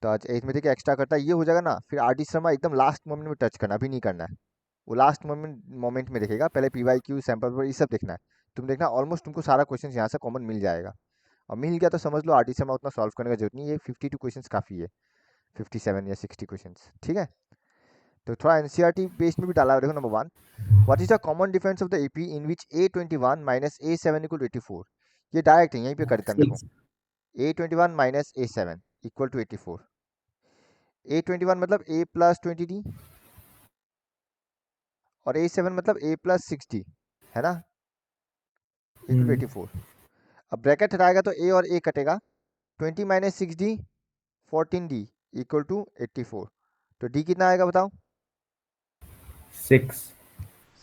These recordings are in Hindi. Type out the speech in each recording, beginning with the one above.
तो आज अरिथमेटिक एक्स्ट्रा करता है, ये हो जाएगा ना, फिर आर डी शर्मा एकदम लास्ट मोमेंट में टच करना, अभी नहीं करना है, वो लास्ट मोमेंट में देखेगा, पहले पी वाई क्यू सैम्पल पर ये सब देखना है। तुम देखना ऑलमोस्ट तुमको सारा क्वेश्चन यहाँ से कॉमन मिल जाएगा, और मिल गया तो समझ लो आर डी शर्मा उतना सॉल्व करने का जरूरत नहीं है, 52 क्वेश्चन काफ़ी है, 57 या 60 क्वेश्चन, ठीक है। तो थोड़ा एनसीईआरटी बेस्ड में भी डाला, देखो number 1, what is the common difference of the AP in which A21 minus A7 equal to 84। ये डायरेक्ट है, यहीं पे कर देता हूँ, देखो 6 A21 minus A7 equal to 84। A21 मतलब A प्लस 20D और A7 मतलब A प्लस 6D, है ना, इक्वल टू 84। अब ब्रैकेट हटाएगा तो A और A कटेगा, 20 minus 6D 14D equal to 84। तो D कितना आएगा बताओ? 6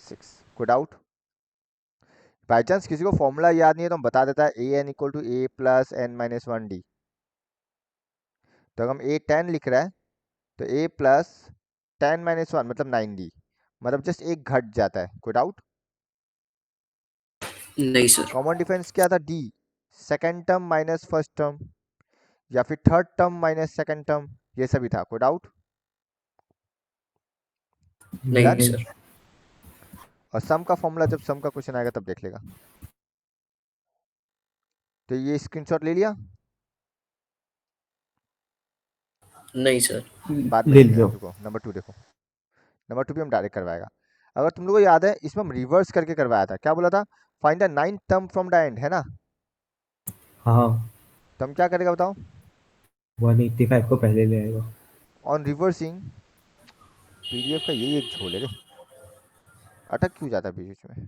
6। कोई डाउट? बाई चांस किसी को फॉर्मूला याद नहीं है तो हम बता देता है, A n equal to A plus n minus 1D। तो अगर हम A10 लिख रहा है तो A प्लस 10 माइनस 1 मतलब 9D, मतलब जस्ट एक घट जाता है। कोई डाउट? नहीं सर। कॉमन डिफरेंस क्या था? D, second term minus first term, या फिर third term minus second term, ये सभी था। कोई डाउट? नहीं डन। सर। और सम का फॉर्मूला जब सम का क्वेश्चन आएगा तब देख लेगा। तो ये स्क्रीनशॉट ले लिया? नहीं सर। बाद में ले लेंगे, लो। रुको नंबर 2 देखो, नंबर 2 भी हम डायरेक्ट करवाएगा। अगर तुम लोगों को याद है इसमें हम रिवर्स करके करवाया था, क्या बोला था? Find the ninth term from the end, है ना। हाँ, तो हम क्या करेगा बताओ? 185 को पहले ले आएगा। ऑन रिवर्सिंग, पीडीएफ का यही एक झोल है रे, अटक क्यों जाता है बीच बीच में।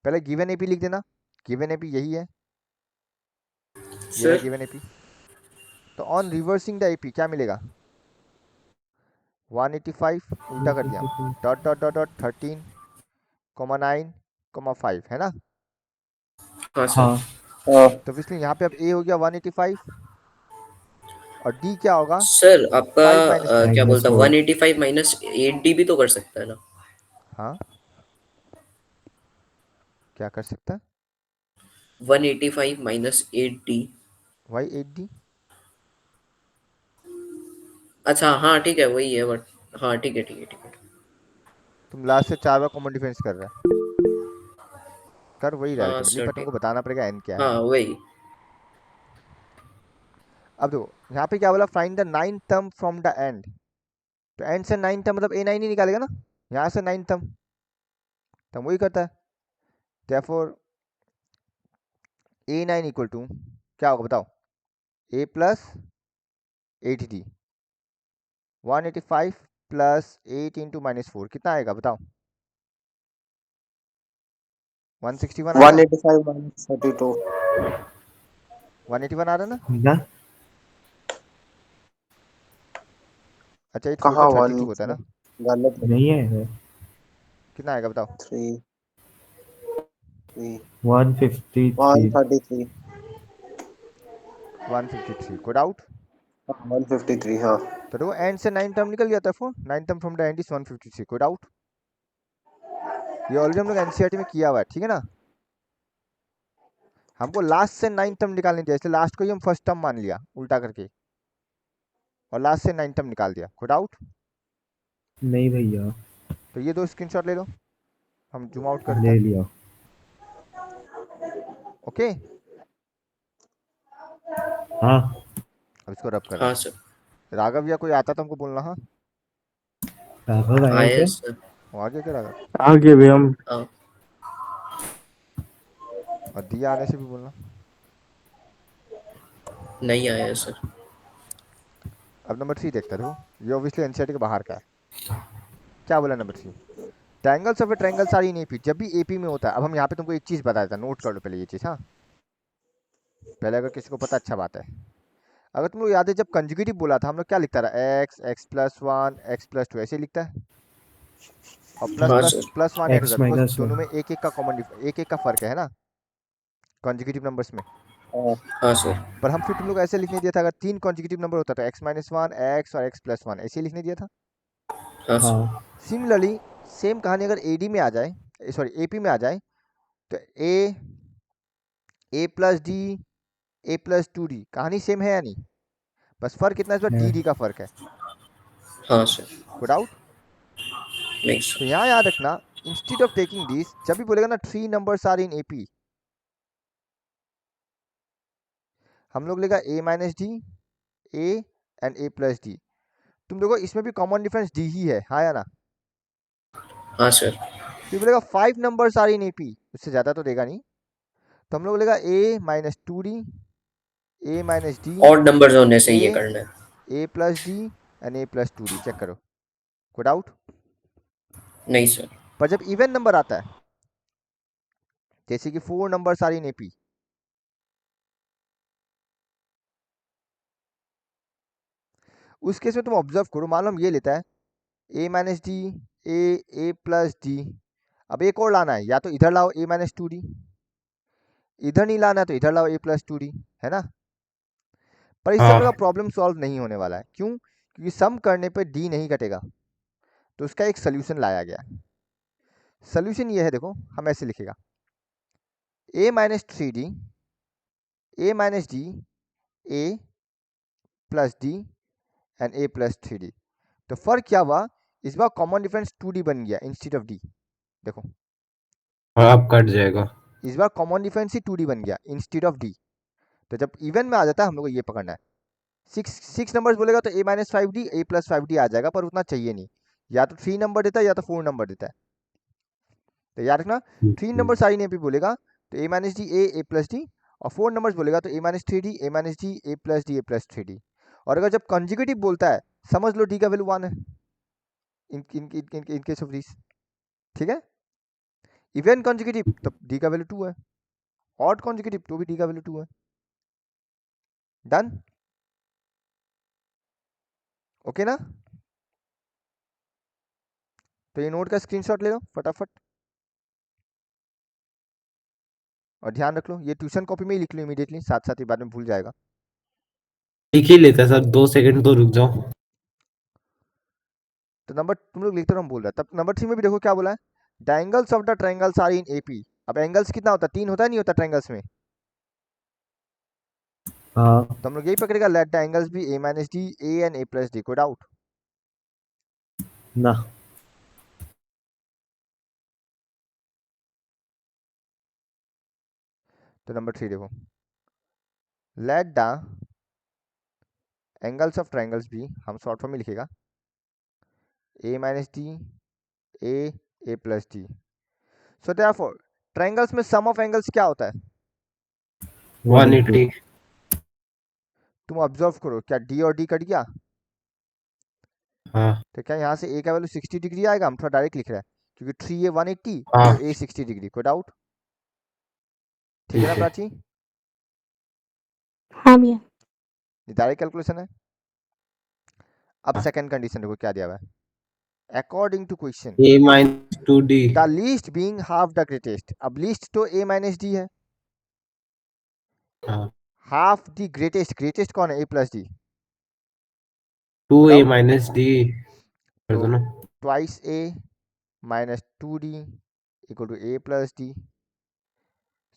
पहले गिवन एपी लिख देना, गिवन एपी यही है, ये रहा सर गिवन एपी। तो ऑन रिवर्सिंग द एपी क्या मिलेगा? 185 उल्टा कर दिया, dot dot dot dot 13 comma 9 comma 5, है ना। हाँ सर। हाँ, तो इसलिए यहाँ पे अब ए हो गया 185, और डी क्या होगा? सर आपका 5 माइनस 2। क्या बोलता, -4 185 माइनस 8D भी तो कर सकता है ना। हाँ, क्या कर सकता है? 185 माइनस 8D। Y 8D। अच्छा हाँ ठीक है, वही है बट हाँ ठीक है ठीक है ठीक है। तुम लास्ट से 4 बार कॉमन डिफरेंस कर रहा है, कर वही रहा हाँ अल्टीमेटली, सर पर ठीक। तुमको बताना पड़ेगा एन क्या हाँ है। वही। अब देखो यहाँ पे क्या बोला, find the nine term from the end. तो एंड से नाइन टर्म मतलब A9 ही निकालेगा ना, यहाँ से नाइन टर्म, तो हम वही करता है। therefore A9 इक्वल टू क्या होगा बताओ? A plus 8D, 185 plus 8 into minus 4 कितना आएगा बताओ? 161 आएगा। 185 minus 32. 181 आ रहा है ना। ना, अच्छा 8 4 कहाँ तो 32 वन होता है ना। गलत है। नहीं है। कितना आएगा बताओ? 3 3 153 133 153। Code out. 153 हाँ। तो देखो एंड से नाइन टर्म निकल गया था, four nine term from the end is 153। Code out. ये ऑलरेडी हम लोग एनसीईआरटी में किया हुआ है, ठीक है ना। हमको लास्ट से नाइन टर्म निकालने दिया, इसलिए लास्ट को ही हम फर्स्ट टर्म मान लिया उल्टा करके, और लास्ट से नाइन टर्म निकाल दिया। Code out. नहीं भैया, तो ये दो स्क्रीनशॉट ले लो, हम जूम आउट कर देते ले हैं। लिया। ओके, हाँ, अब इसको रब कर रहा हाँ हूँ। सर। राघव या कोई आता तो हमको बोलना। हाँ, राघव आया आया क्या? सर। वो आ गया क्या राघव? आगे भी हम हाँ। और दिया आने से भी बोलना। नहीं आया सर। अब नंबर 3 देखता देखो, ये ऑब्वियसली एनसीईआरटी के बाहर का है। क्या बोला number 3? Triangles of a triangles are in AP, जब भी एपी में होता है। अब हम यहाँ पे तुमको एक चीज़ बता देता, नोट कर लो पहले ये चीज़। हाँ, पहले अगर किसी को पता अच्छा बात है। अगर तुम लोग याद है जब कंजुगेटिव बोला था हम लोग क्या लिखता रहा? X x plus one x plus two, ऐसे ही लिखता है। और प्लस हाँ plus sir. Plus one add x होता है, बिकॉज -1। दोनों में एक एक का कॉमन एक एक का फर्क है ना कंजुगेटिव नंबर्स में। हाँ, हाँ सर। पर हम फिर तुम लोग ऐसे लिखने दिया था, अगर तीन कंजुगेटिव नंबर होता तो एक्स माइनस वन एक्स और एक्स प्लस वन, ऐसे ही लिखने दिया था। हाँ सर। हाँ, सिमिलरली सेम कहानी अगर एडी में आ जाए, सॉरी एपी में आ जाए, तो A plus D A plus two D, कहानी सेम है या नहीं? बस फर्क कितना है, इस बार डी है। डी का फर्क है। हाँ सर। कोई डाउट? नहीं तो सर। यहाँ याद रखना, इंस्टेड ऑफ टेकिंग दिस, जब भी बोलेगा ना 3 नंबर्स आर इन एपी, हम लोग लेगा A minus D, A and A plus D. तुम देखो इसमें भी कॉमन डिफरेंस डी ही है, हाँ या ना? हाँ सर। फिर बोलेगा 5 नंबर्स आर इन एपी, उससे ज़्यादा तो देगा नहीं, तो हम लोग लेगा A minus two D, A minus D, odd numbers होने से ये ए करना है। A plus D and A plus two D. Check करो, कोई डाउट? नहीं सर। पर जब इवन नंबर आता है, जैसे कि 4 नंबर्स आर इन एपी, उस केस में तुम ऑब्जर्व करो, मान लो हम ये लेता है ए minus D, A plus D. अब एक और लाना है, या तो इधर लाओ ए माइनस टू डी, इधर नहीं लाना है तो इधर लाओ ए प्लस टू डी, है ना? पर इस सब का हाँ प्रॉब्लम सॉल्व नहीं होने वाला है। क्यों? क्योंकि सम करने पे डी नहीं कटेगा, तो उसका एक सोल्यूशन लाया गया। सोल्यूशन ये है, देखो हम ऐसे लिखेगा A minus three D, A minus D, A plus D and A plus three D. तो फर्क क्या हुआ, इस बार कॉमन डिफरेंस टू डी बन गया इंस्टेड ऑफ डी। देखो हाँ, अब कट जाएगा। इस बार कॉमन डिफरेंस ही टू डी बन गया इंस्टेड ऑफ डी। तो जब इवन में आ जाता है हम लोग को ये पकड़ना है। सिक्स नंबर्स बोलेगा तो a minus five D, A plus five D आ जाएगा, पर उतना चाहिए नहीं, या तो 3 नंबर देता है या तो 4 नंबर देता है। तो याद रखना, 3 नंबर साइन ए पे बोलेगा तो a minus D, A plus D, और 4 नंबर्स बोलेगा तो a minus three D, A minus D, A plus D, A plus three D. और अगर जब कंजिक्यूटिव बोलता है, समझ लो डी का वैल्यू 1 है इन केस ऑफ दिस, ठीक है? इवन कंजिक्यूटिव तो डी का वैल्यू 2 है, ऑड कंजिक्यूटिव तो भी डी का वैल्यू 2 है। डन? ओके ना? तो ये नोट का स्क्रीनशॉट ले लो फटाफट, और ध्यान रख लो ये ट्यूशन कॉपी में ही लिख लो इमीडिएटली, साथ साथ ही बाद में भूल जाएगा। लिख ही लेता है सर, 2 सेकंड तो रुक जाओ। तो नंबर तुम लोग लिखते रहो, हम बोल रहा है। तब नंबर 3 में भी देखो क्या बोला है, the angles of the triangles are in AP. अब एंगल्स कितना होता है, 3 होता है, नहीं होता ट्रायंगल्स में? हाँ तो हम लोग यही पकड़ेगा, let the angles be A minus D, A and A plus D. कोई डाउट? ना। तो नंबर 3 देखो, let the angles of triangles be, हम शॉर्ट फॉर्म में लिखेगा A minus D, A plus D. So therefore triangles में सम ऑफ एंगल्स क्या होता है? 180। तुम ऑब्जर्व करो, क्या डी और डी कट गया? हाँ तो क्या यहाँ से ए का वैल्यू 60 डिग्री आएगा? हम थोड़ा डायरेक्ट लिख रहे हैं, क्योंकि 3 ए 180 हाँ और ए 60 डिग्री। कोई डाउट? ठीक है ना ठीक है। प्राची? हाँ भैया। ये डायरेक्ट कैलकुलेशन है। अब हाँ। सेकंड कंडीशन देखो क्या दिया हुआ है, according to question A minus 2D। The least being half the greatest. अब लीस्ट तो ए माइनस डी है, हाँ, हाफ द ग्रेटेस्ट, ग्रेटेस्ट कौन है? A plus D. 2A minus D कर तो दो ना। Twice A minus two D equal to A plus D.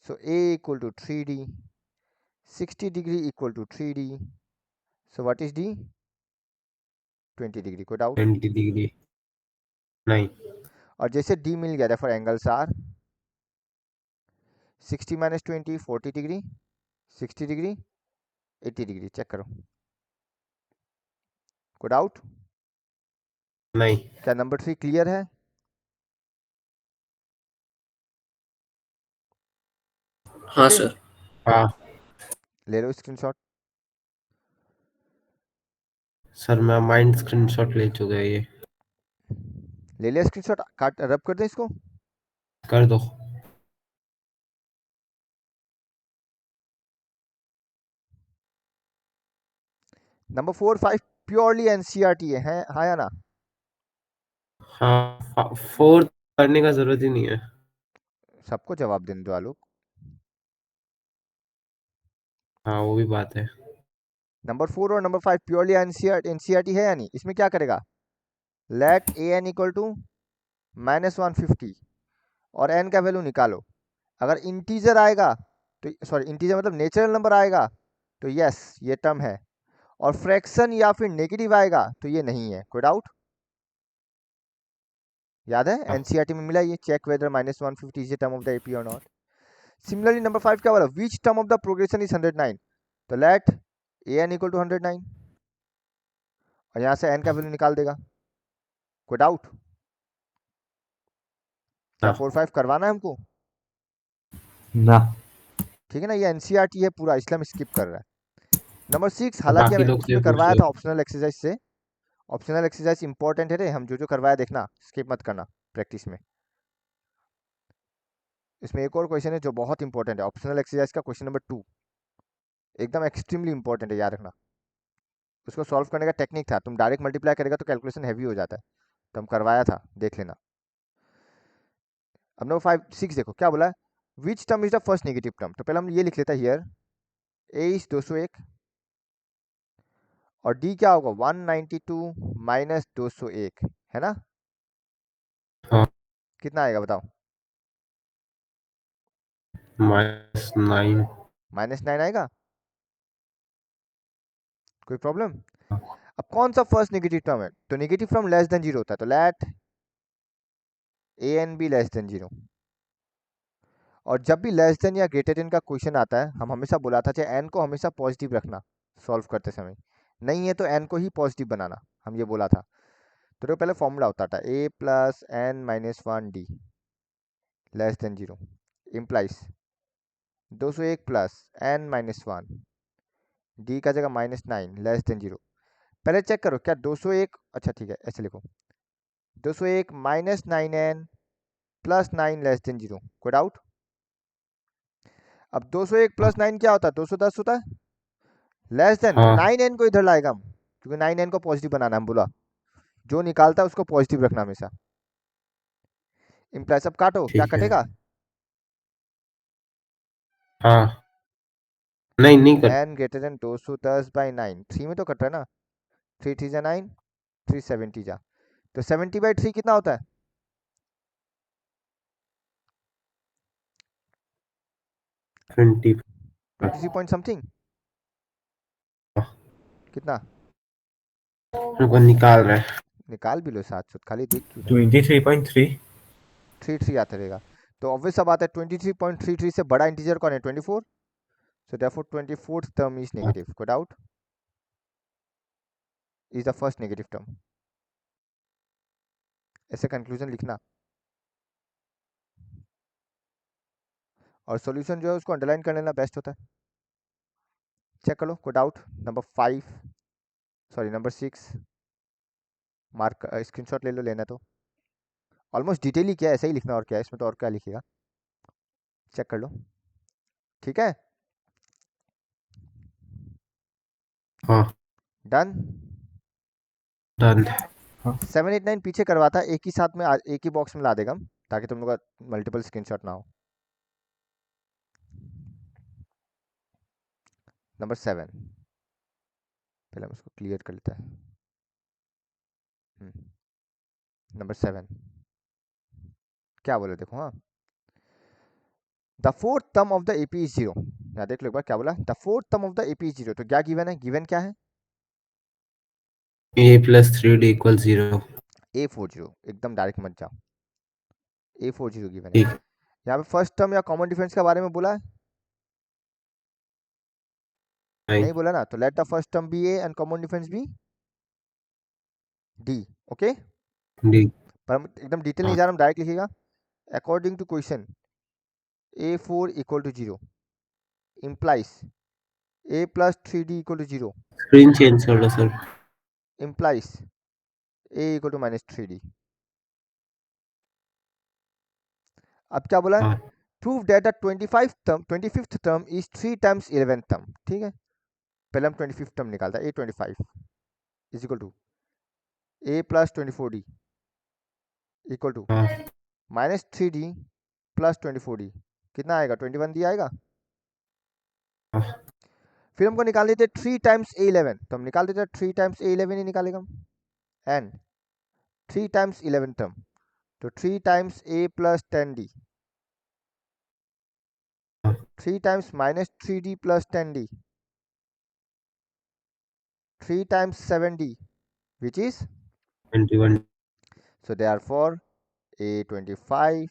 So A equal to 3D, 60 degree equal to 3D। So what is D? 20 degree. कोई डाउट? 20 डिग्री नहीं। और जैसे डी मिल गया, फॉर एंगल्स आर 60 माइनस 20 40 डिग्री, 60 डिग्री, 80 डिग्री। चेक करो, कोई डाउट? नहीं। क्या नंबर 3 क्लियर है? हाँ Okay? सर। हाँ ले लो स्क्रीनशॉट। सर, मैं माइंड स्क्रीनशॉट ले चुका है, ये ले लिया स्क्रीनशॉट, काट रब कर दें इसको। कर दो। नंबर 4 5 प्योरली एनसीईआरटी है, हाँ या ना? हाँ, 4 करने का जरूरत ही नहीं है। सबको जवाब देने दो आलोक। हाँ, वो भी बात है। नंबर 4 और नंबर 5 प्योरली एनसीईआरटी है या नहीं? इसमें क्या करेगा, let a n equal to -150 और एन का वैल्यू निकालो। अगर इंटीजर आएगा तो सॉरी इंटीजर मतलब नेचुरल नंबर आएगा तो यस ये टर्म है, और फ्रैक्शन या फिर नेगेटिव आएगा तो ये नहीं है। कोई डाउट? याद है एनसीईआरटी में मिला ये, check whether -150 is a term of the AP और नॉट। सिमिलरली नंबर 5 क्या बोला, which term of the progression is 109, तो let a n equal to 109, और यहाँ से एन का वैल्यू निकाल देगा। कोई डाउट? क्या 4 5 करवाना है हमको? ना। ठीक है ना, ये एनसीईआरटी है पूरा, इसलिए हम स्किप कर रहा है। नंबर 6 हालांकि बाकी हमें लोग उसमें से पूछ करवाया लो। था ऑप्शनल एक्सरसाइज से, ऑप्शनल एक्सरसाइज इंपॉर्टेंट है रे, हम जो जो करवाया देखना, स्किप मत करना प्रैक्टिस में। इसमें एक और क्वेश्चन है जो बहुत इंपॉर्टेंट है, ऑप्शनल एक्सरसाइज का क्वेश्चन नंबर 2, एकदम एक्सट्रीमली इंपॉर्टेंट है, याद रखना। उसको सॉल्व करने का टेक्निक था, तुम डायरेक्ट मल्टीप्लाई करेगा तो कैलकुलेशन हैवी हो जाता है, तो हम करवाया था, देख लेना। अब नंबर 5 6 देखो क्या बोला है, which term is the first negative term, तो पहले हम ये लिख लेते हैं हियर ए इज 201 और डी क्या होगा 192 माइनस 201, है ना? हाँ। कितना आएगा बताओ? -9। -9 आएगा। कोई प्रॉब्लम? अब कौन सा फर्स्ट नेगेटिव टर्म है, तो नेगेटिव फ्रॉम लेस देन 0 होता है, तो let a n be less than 0। और जब भी लेस देन या ग्रेटर देन का क्वेश्चन आता है, हम हमेशा बोला था चाहे एन को हमेशा पॉजिटिव रखना सॉल्व करते समय, नहीं है तो एन को ही पॉजिटिव बनाना, हम ये बोला था। तो देखो पहले फॉर्मूला होता था A plus N minus 1 D less than 0 implies 201 plus N minus 1 D का जगह -9 लेस देन 0। पहले चेक करो क्या 201, अच्छा ठीक है ऐसे लिखो 201 minus 9n plus 9 less than 0। कोई डाउट? अब 201 प्लस 9 क्या होता है, 210 होता है, लेस देन, तो हाँ 9n को इधर लाएगा हम, क्योंकि 9n को पॉजिटिव बनाना हम बोला, जो निकालता है उसको पॉजिटिव रखना हमेशा। इम्प्लाई सब काटो, क्या ठीक है। कटेगा? हाँ नहीं नहीं कर। n ग्रेटर देन 210 बाई 9, 3 में तो कट रहा है ना, 3 3 जा 9, 3 70 जा, तो 70 बाई 3 कितना होता है? 20। 23 पॉइंट समथिंग, कितना? उनको निकाल रहे हैं। निकाल भी लो साथ साथ, खाली देख क्यों रहे? 23.3। 33 आता रहेगा, तो ऑब्वियस सा बात है 23.33 से बड़ा इंटीजर कौन है 24, so therefore 24th term is negative. Got out? Is the first negative term. ऐसे कंक्लूजन लिखना, और सॉल्यूशन जो है उसको अंडरलाइन कर लेना बेस्ट होता है। चेक कर लो, कोई doubt? Number 5 sorry number 6 mark screenshot ले लो, लेना तो ऑलमोस्ट डिटेल ही क्या है, ऐसा ही लिखना, और क्या है इसमें, तो और क्या लिखेगा, चेक कर लो। ठीक है, हाँ डन। डन। 7 8 9 पीछे करवाता है, एक ही साथ में एक ही बॉक्स में ला देगा हम, ताकि तुम लोग का मल्टीपल स्क्रीनशॉट ना हो। नंबर 7 पहले हम इसको क्लियर कर लेते हैं। नंबर 7 क्या बोले देखो, हाँ, the fourth term of the AP is 0। यहाँ देख लो एक बार क्या बोला, the fourth term of the AP is 0, तो क्या गिवन है, गिवन क्या है? a + 3d = 0। A40, एकदम डायरेक्ट मत जाओ, A40 गिवन है। ठीक। यहाँ पे फर्स्ट टर्म या कॉमन डिफरेंस के बारे में बोला है? नहीं। नहीं बोला ना, तो let the first term be a and common difference be d. Okay, d. पर हम एकदम डिटेल नहीं हाँ जा रहा, हम डायरेक्ट लिखेगा according to question A4 equal to 0 implies A plus 3D equal to 0 screen change कर लो sir. Implies A equal to -3D। अब क्या बोला है, हाँ prove that the 25th term is 3 times 11th term. ठीक है, पहले हम 25th टर्म निकालता है, A25 is equal to A plus 24D equal to हाँ -3D प्लस 24D, कितना आएगा 21D आएगा। हाँ। फिर हमको निकाल देते 3 टाइम्स A11, तो हम निकाल देते 3 टाइम्स A11 ही निकालेगा हम, एंड 3 टाइम्स 11 टर्म, तो 3 times A plus 10D 3 times minus 3d plus 10d, 3 times 7d, which is 21 so therefore a25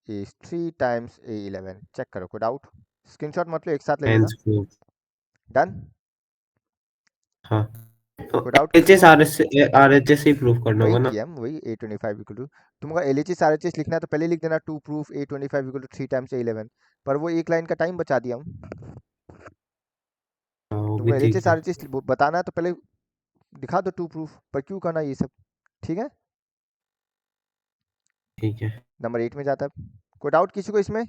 is 3 times a11. Check करो, कोई डाउट? स्क्रीनशॉट मत लो, एक साथ ले लेना। hence proof. डन? हाँ तो कोई डाउट किसी एचएस को? आरएचएस ही प्रूफ करना वही होगा ना। किया हम, वही a25 इक्वल टू, तुमको LHS RHS लिखना है तो पहले लिख देना to prove a25 equal to 3 times a11, पर वो एक लाइन का टाइम बचा दिया हम। हाँ वो तुमको भी ठीक LHS है। RHS बताना है तो पहले दिखा दो टू प्रूफ, पर क्यों करना ये सब? ठीक है, ठीक है नंबर 8 में जाता है। कोई डाउट किसी को इसमें?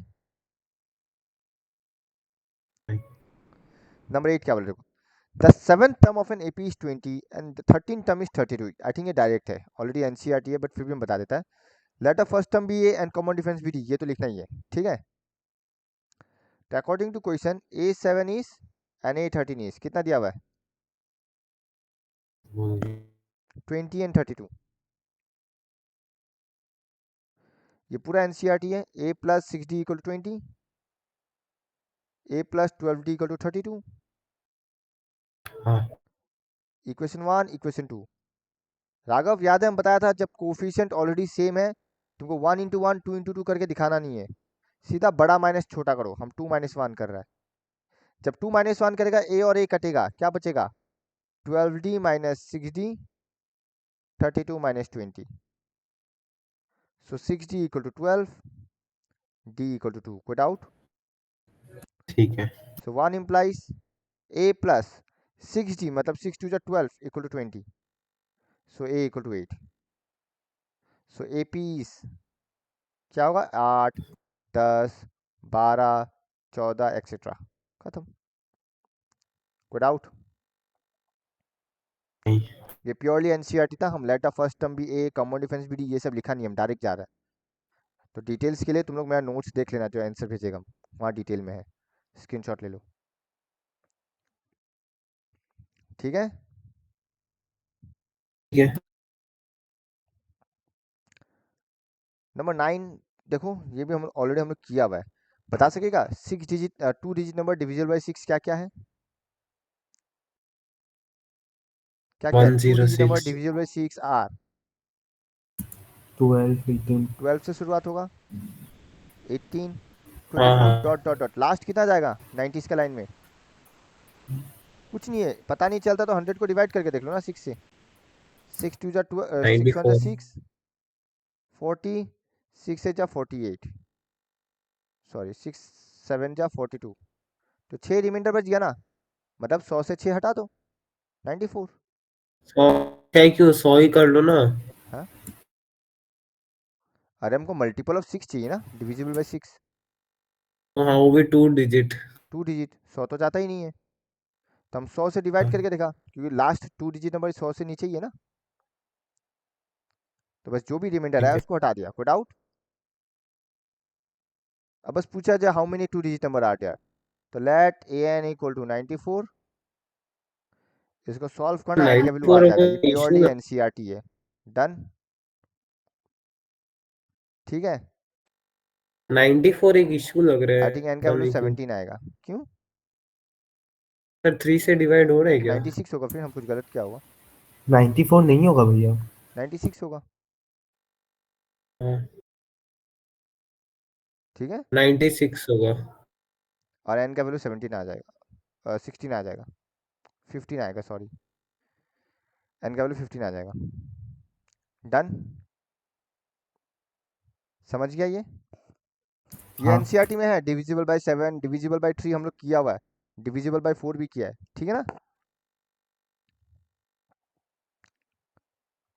नंबर 8 क्या बोल रहे हो? The seventh term of an AP is 20 and the 13th term is 32. I think ये डायरेक्ट है, ऑलरेडी NCERT है, बट फिर भी हम बता देता है। Let the first term be A and common difference be D, ये तो लिखना ही है, ठीक है। तो according to question A7 is and A13 is कितना दिया हुआ है? बोल दिया। 20 and 32। ये पूरा NCERT है। A plus 6D equal to 20, A plus 12D equal to 32, हाँ इक्वेशन 1 इक्वेशन 2। राघव याद है हम बताया था जब कोफिशिएंट ऑलरेडी सेम है तुमको 1 इंटू 1 2 इंटू 2 करके दिखाना नहीं है, सीधा बड़ा माइनस छोटा करो। हम 2 माइनस 1 कर रहा है, जब 2 माइनस 1 करेगा ए और ए कटेगा, क्या बचेगा? 12d minus 6d, 32 minus 20, so 6d equal to 12, d equal to 2। कोई डाउट? ठीक है। सो 1 इम्प्लाइज a प्लस 6d मतलब 6 two 12 equal to 20, so a equal to 8। So A P क्या होगा? 8 10 12 14 एक्सेट्रा, खत्म। कोई डाउट? नहीं ये प्योरली एनसीईआरटी था। हम लेट फर्स्ट टर्म भी ए, कॉमन डिफरेंस भी डी, ये सब लिखा नहीं, हम डायरेक्ट जा रहा है। तो डिटेल्स के लिए तुम लोग मेरा नोट्स देख लेना, जो आंसर भेजेगा वहाँ डिटेल में है, स्क्रीनशॉट ले लो, ठीक है। ठीक है। नंबर 9 देखो, ये भी हम ऑलरेडी हम लोग किया हुआ है। बता सकेगा 6 digit 2 digit number divisible by 6 क्या क्या है? क्या क्या? 2 digit number 106 divisible by 6 are 12 18 12 से शुरुआत होगा, 18 हाँ 24 हाँ डॉट डॉट डॉट, लास्ट कितना जाएगा 90s का लाइन में? कुछ नहीं है, पता नहीं चलता तो 100 को डिवाइड करके देख लो ना 6 से। 6 2 जा 6 1 जा 94 6, 40, 6 से जा 48, सॉरी 6 7 जा 42, तो 6 रिमाइंडर बच गया ना, मतलब 100 से 6 हटा दो, 94। 100 है क्यों 100 ही कर लो ना। हाँ, अरे हमको मल्टीपल ऑफ 6 चाहिए ना, डिविजिबल बाय 6, हाँ वो भी 2 डिजिट। 2 डिजिट, 100 तो जाता ही नहीं है, तो हम 100 से डिवाइड करके देखा, क्योंकि लास्ट 2 डिजिट नंबर 100 से नीचे ही है ना, तो बस जो भी रिमाइंडर है ठीक है। उसको हटा दिया। कोई डाउट? अब बस पूछा जाए how many 2 digit number are there, तो let a n equal to 94, इसको सॉल्व करना, एन का वैल्यू आ 94 जाएगा, ये इशू प्योरली एनसीईआरटी है। डन, ठीक है। 94 एक इशू लग रहा आई है थिंक एन का पता वैल्यू नहीं क्यों। 17 आएगा, क्यों? सर 3 से डिवाइड हो रहा है तो क्या? 96 होगा, फिर हम कुछ गलत क्या होगा? 94 नहीं होगा भैया। 96 होगा, हाँ ठीक है। 96 होगा। और एन का वैल्यू 17 आ जाएगा, 16 आ जाएगा, 15 आएगा, सॉरी, एन का वैल्यू 15 आ जाएगा। डन, समझ गया ये हाँ एनसीईआरटी में है। डिविजिबल बाय 7, डिविजिबल बाय 3 हम लोग किया हुआ है, डिविजिबल बाय 4 भी किया है, ठीक है ना।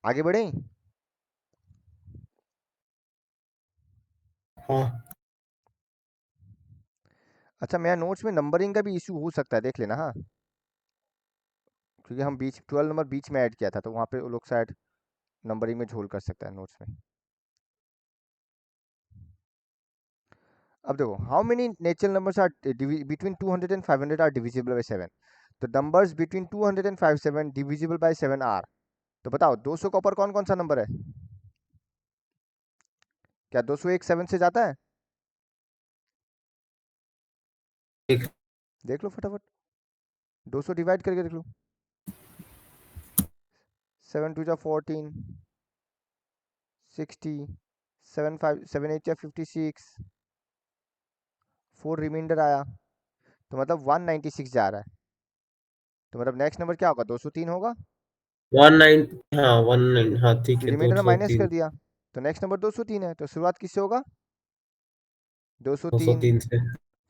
आगे बढ़े? हाँ अच्छा, मेरा नोट्स में नंबरिंग का भी इशू हो सकता है, देख लेना हाँ, क्योंकि हम बीच 12 नंबर बीच में ऐड किया था, तो वहाँ पे वो लोग शायद नंबरिंग में झोल कर सकता है नोट्स में। अब देखो, how many natural numbers are between 200 and 500 are divisible by 7, तो numbers between 200 and 57 divisible by 7 are, तो बताओ 200 का ऊपर कौन कौन सा नंबर है? क्या 201 7 से जाता है? देख देख लो फटाफट, 200 डिवाइड करके देख लो। 7 2 जा 14, 60, 7 5 7 8 जा 56, 4 रिमाइंडर आया, तो मतलब 196 जा रहा है। तो मतलब नेक्स्ट नंबर क्या होगा, 203 होगा। 19, हाँ 19, हाँ ठीक है, रिमाइंडर माइनस कर 203, दिया, तो नेक्स्ट नंबर 203 है। तो शुरुआत किससे होगा, 203, 203 से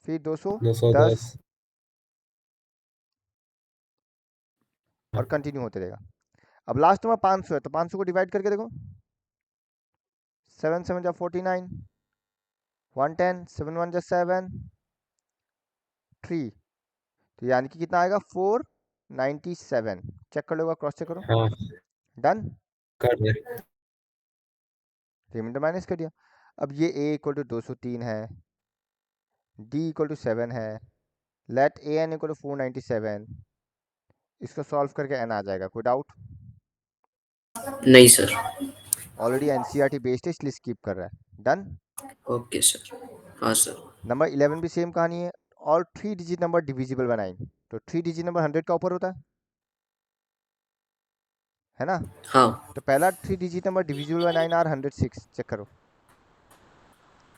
फिर 210 210। और कंटिन्यू होते रहेगा। अब लास्ट नंबर 500 है, तो 500 को डिवाइड करके देखो, 7 7 जा 49, 110, 7 1 जा 7, 3, तो यानी कि कितना आएगा, 497। चेक कर लो, क्रॉस चेक करो। हाँ डन, कर रहे। रिमाइंडर माइनस कर दिया। अब ये a इक्वल टू 203 है, d इक्वल टू 7 है, let a n equal to 497। इसको सॉल्व करके n आ जाएगा, कोई डाउट? नहीं सर। ऑलरेडी एनसीईआरटी बेस्ड है, इसलिए स्किप कर रहा है। डन। Okay sir. हाँ सर। नंबर 11 भी सेम कहानी है, और 3 डिजिट नंबर डिविजिबल बनाएं। तो 3 डिजिट नंबर 100 का ऊपर होता है ना। हाँ। तो पहला 3 digit number divisible by 9 are 106, check करो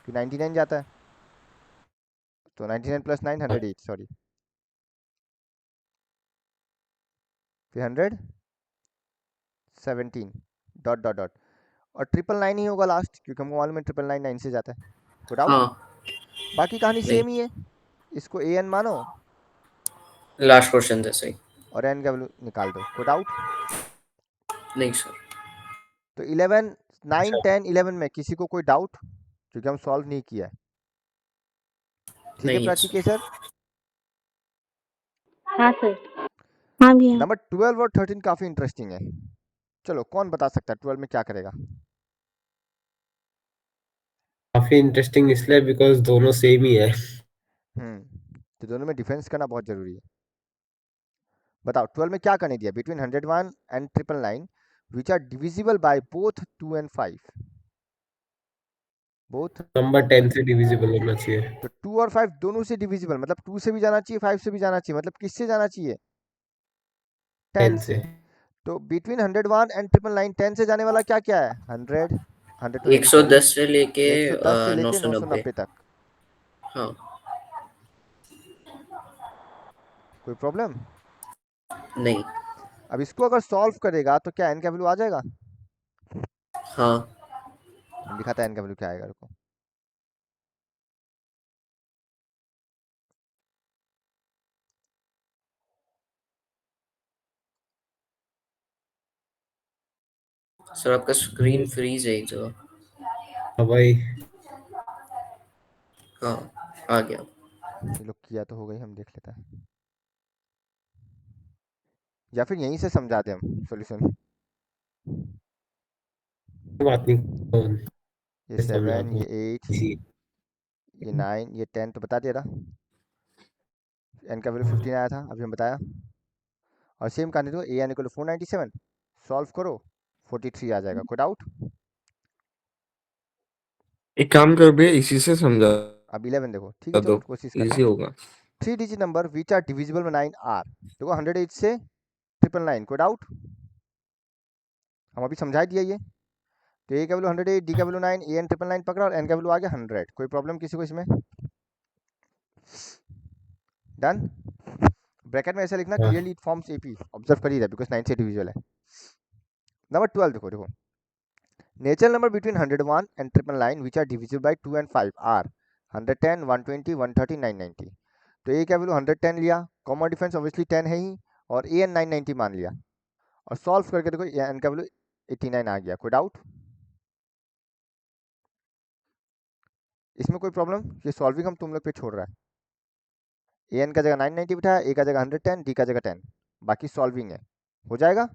कि 99 जाता है, तो 99 प्लस 9 108, सॉरी, फिर 117 डॉट डॉट डॉट, और 999 ही होगा लास्ट, क्योंकि हमको मालूम है 999 9 से जाता है। कोई डाउट? हाँ। बाकी कहानी नहीं, सेम ही है, इसको ए एन मानो लास्ट क्वेश्चन जैसे ही। और एन का वैल्यू निकाल दो, कोई डाउट? नहीं सर। तो 11 9 अच्छा 10 11 में किसी को कोई डाउट, क्योंकि हम सॉल्व नहीं किया है। ठीक है नहीं है प्राची के सर। सर। हाँ सर। हाँ भैया। नंबर 12 और 13 काफी इंटरेस्टिंग है। चलो कौन बता सकता है 12 में क्या करेगा? काफी इंटरेस्टिंग इसलिए बिकॉज दोनों सेम ही है। तो दोनों में डिफेंस करना बहुत जरूरी है। बताओ 12 में क्या करने दिया, between 101 and 999 which are divisible by both 2 and 5, both. Number 10 से डिविजिबल होना चाहिए। तो 2 और 5 दोनों से डिविजिबल, मतलब 2 से भी जाना चाहिए, 5 से भी जाना चाहिए, मतलब किससे जाना चाहिए, 10 10 से। से। तो बिटवीन 101 एंड 999 10 से जाने वाला क्या क्या है, 100, 120 सॉरी, 110 से लेके 110 से नौ लेके सौ नब्बे 990 तक। हाँ। कोई प्रॉब्लम? नहीं। अब इसको अगर सॉल्व करेगा तो क्या एन का वैल्यू आ जाएगा? हाँ। दिखाता है एन का वैल्यू क्या आएगा, रुको। सर आपका स्क्रीन फ्रीज है एक जगह। हाँ भाई। हाँ, आ गया। ये लोग किया तो हो गई, हम देख लेते हैं, या फिर यहीं से समझा दें हम सॉल्यूशन। बात नहीं, ये समझा 7, दूँ ये 8, इसी। ये 9, ये 10 तो बता दे रहा। एन का वैल्यू 15 आया था, अभी हम बताया। और सेम कहानी तो ए एन इक्वल 497, सॉल्व करो 43 आ जाएगा, कोई डाउट? एक काम कर भैया, इसी से समझा अब 11 देखो, ठीक है, दो, चलो कोशिश करता इजी हूँ। होगा। 3 digit number which are divisible by 9 are, देखो 108 से 999, कोई डाउट? हम अभी समझा दिया ये। तो ए का वैल्यू 108, डी का वैल्यू 9, ए एन 999 पकड़ा, और एन का वैल्यू आ गया 100। कोई प्रॉब्लम किसी को इसमें? डन। ब्रैकेट में ऐसा लिखना, हाँ clearly it forms AP, observe कर ही रहा बिकॉज 9 से डिविजिबल है। नंबर 12 देखो, देखो natural number between 101 and 999 which are divisible by 2 and 5 are 110, 120, 130, 990। तो ए का वैल्यू 110 लिया, कॉमन डिफरेंस ऑब्वियसली 10 है ही, और ए एन 990 मान लिया, और सॉल्व करके देखो एन का वैल्यू 89 आ गया, कोई डाउट? इसमें कोई प्रॉब्लम? ये सॉल्विंग हम तुम लोग पे छोड़ रहा है। ए एन का जगह 990 बिठाया, ए का जगह 110, डी का जगह 10, बाकी सॉल्विंग है, हो जाएगा।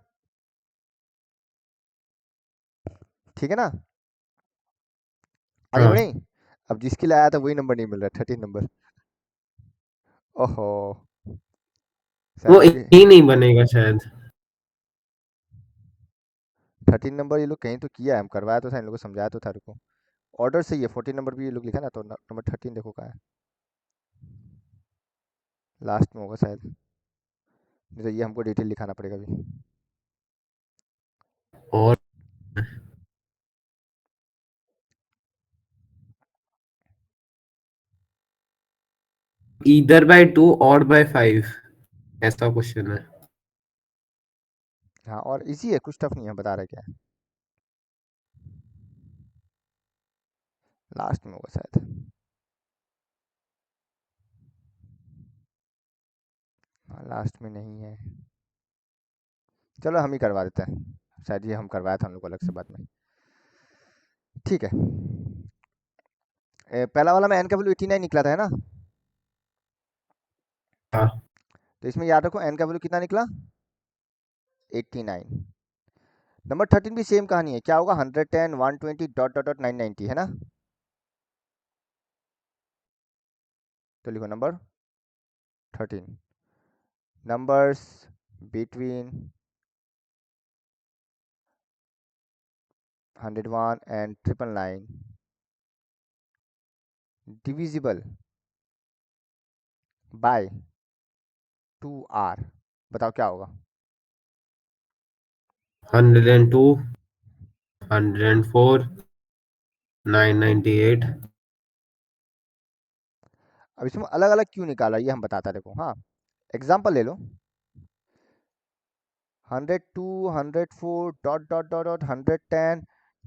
ठीक है ना, आगे हाँ। बढ़े। अब जिसके लिए आया था वही नंबर नहीं मिल रहा, 13 नंबर। ओहो, वो शायद एक ये ही नहीं बनेगा शायद। 13 नंबर ये लोग कहीं तो किया है, हम करवाया तो था, इन लोगों को समझाया तो था, रुको। ऑर्डर सही है, 14 नंबर भी ये लोग लिखा ना, तो नंबर 13 देखो कहाँ है। लास्ट में होगा शायद, नहीं तो ये हमको डिटेल लिखाना पड़ेगा अभी। और ईदर बाय 2 और बाय 5 ऐसा क्वेश्चन है। हाँ, और इजी है, कुछ टफ नहीं है, बता रहा क्या है, लास्ट में होगा शायद। हाँ, लास्ट में नहीं है, चलो हम ही करवा देते हैं, शायद ये हम करवाया था हम लोग को अलग से बाद में। ठीक है, पहला वाला में एन का वैल्यू 89 निकला था, है ना? हाँ तो इसमें याद रखो एन का वैल्यू कितना निकला, 89। नंबर 13 भी सेम कहानी है, क्या होगा, 110 120 डॉट डॉट डॉट 990, है ना? तो लिखो number 13, numbers between 101 and 999 divisible by 2r, बताओ क्या होगा? 102 104 998। अब इसमें अलग अलग क्यों निकाला ये हम बताता, देखो। हाँ, एग्जाम्पल ले लो, 102 104 dot dot dot dot 110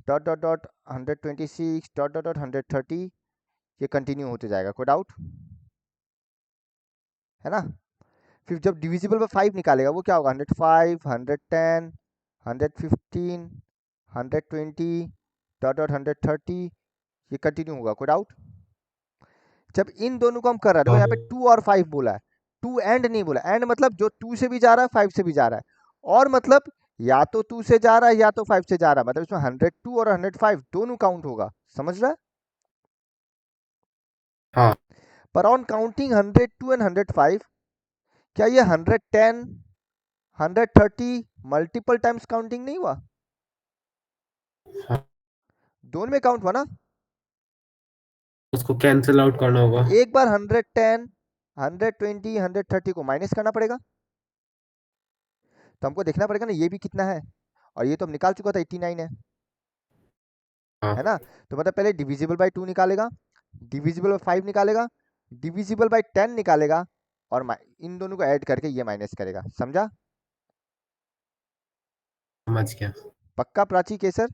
dot dot dot 126 dot dot dot 130, ये कंटिन्यू होते जाएगा, कोई डाउट है ना? फिर जब डिविजिबल बाय 5 निकालेगा वो क्या होगा, 105 110 115 120 डॉट डॉट 130, ये कंटिन्यू होगा, कोई डाउट? जब इन दोनों को हम कर रहे हैं, देखो यहाँ पे 2 और 5 बोला है, 2 एंड नहीं बोला, एंड मतलब जो 2 से भी जा रहा है 5 से भी जा रहा है, और मतलब या तो 2 से जा रहा है या तो 5 से जा रहा है, मतलब इसमें 102 और 105 दोनों काउंट होगा, समझ रहा है? हाँ पर ऑन काउंटिंग 102 एंड 105, क्या ये 110 130 मल्टीपल टाइम्स काउंटिंग नहीं हुआ? हाँ, दोनों में काउंट हुआ ना? उसको कैंसिल आउट करना तो होगा। एक बार 110 120 130 को माइनस करना पड़ेगा, तो हमको देखना पड़ेगा ना ये भी कितना है, और ये तो हम निकाल चुका था 89 है हाँ है ना? तो मतलब पहले डिविजिबल बाय 2 निकालेगा, डिविजिबल बाय 5 निकालेगा, डिविजिबल बाय 10 निकालेगा, और इन दोनों को ऐड करके ये माइनस करेगा, समझा? समझ गया। पक्का प्राची केसर?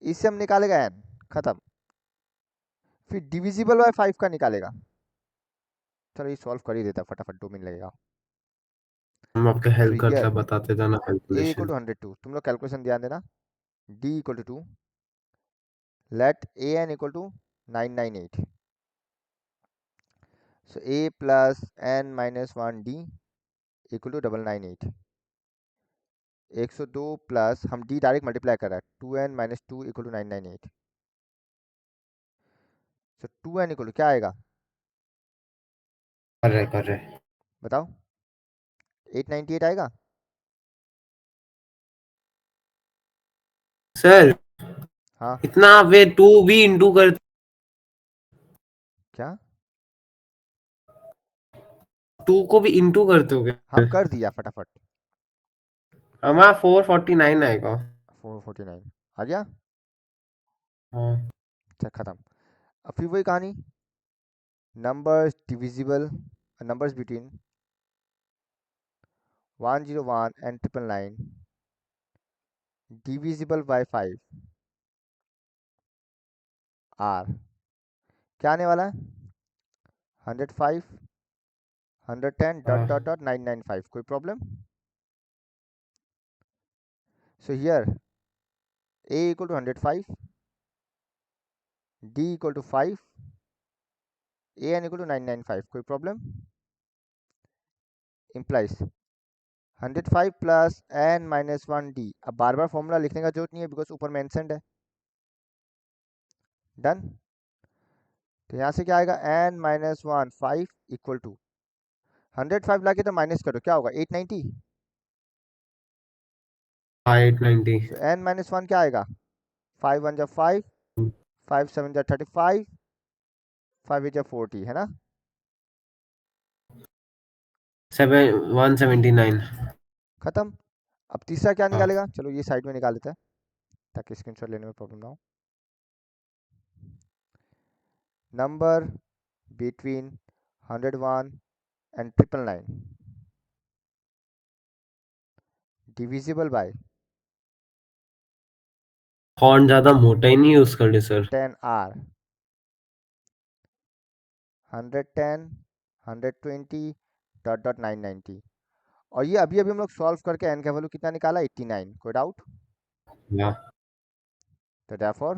इससे हम निकालेगा n, खत्म। फिर डिविजिबल बाय 5 का निकालेगा, चलो ये सॉल्व कर ही देता, फटाफट 2 मिनट लगेगा। हम आपके सो हेल्प करते हियर हैं, बताते जाना a इक्वल कैलकुलेशन। टू 102, तुम लोग कैलकुलेशन ध्यान देना, d equal to 2, let a n equal to 998, so a plus n minus 1 d equal to 998, 102 plus हम d डायरेक्ट मल्टीप्लाई कर रहा है 2n minus 2 equal to 998, so 2n equal to क्या आएगा, कर रहे बताओ? 898 आएगा? सर। हाँ, इतना वे 2 भी इंटू कर क्या? 2 को भी इंटू करते हो हम क्या? कर दिया फटाफट, हमारा 449 आएगा। 449 आ गया, हाँ अच्छा खत्म। अब फिर वही कहानी, numbers divisible, numbers between 101 and 999 divisible by 5 r, क्या आने वाला है, 105 110 डॉट हाँ डॉट डॉट 995, कोई problem? So here a equal to 105, d equal to 5, a n equal to 995, कोई problem? Implies 105 plus n minus 1 d, अब बार बार फॉर्मूला लिखने का जरूरत नहीं है बिकॉज ऊपर मेंशन्ड है, डन। तो यहाँ से क्या आएगा, n माइनस 1 5 इक्वल टू 105 लाके तो माइनस करो, क्या होगा 890, 890। सो n माइनस 1 क्या आएगा, 5 1 जा 5, 5 7 जा 35, 5 8 40 है ना। 179। खत्म। अब तीसरा क्या हाँ निकालेगा, चलो ये साइड में निकाल लेते हैं ताकि स्क्रीनशॉट लेने में प्रॉब्लम ना हो। Number between 101 and 999 divisible by font ज्यादा मोटा ही नहीं यूज कर ले सर। 10R 110 120 dot dot 990। और ये अभी अभी हम लोग सॉल्व करके n का वैल्यू कितना निकाला 89, कोई डाउट। या तो therefore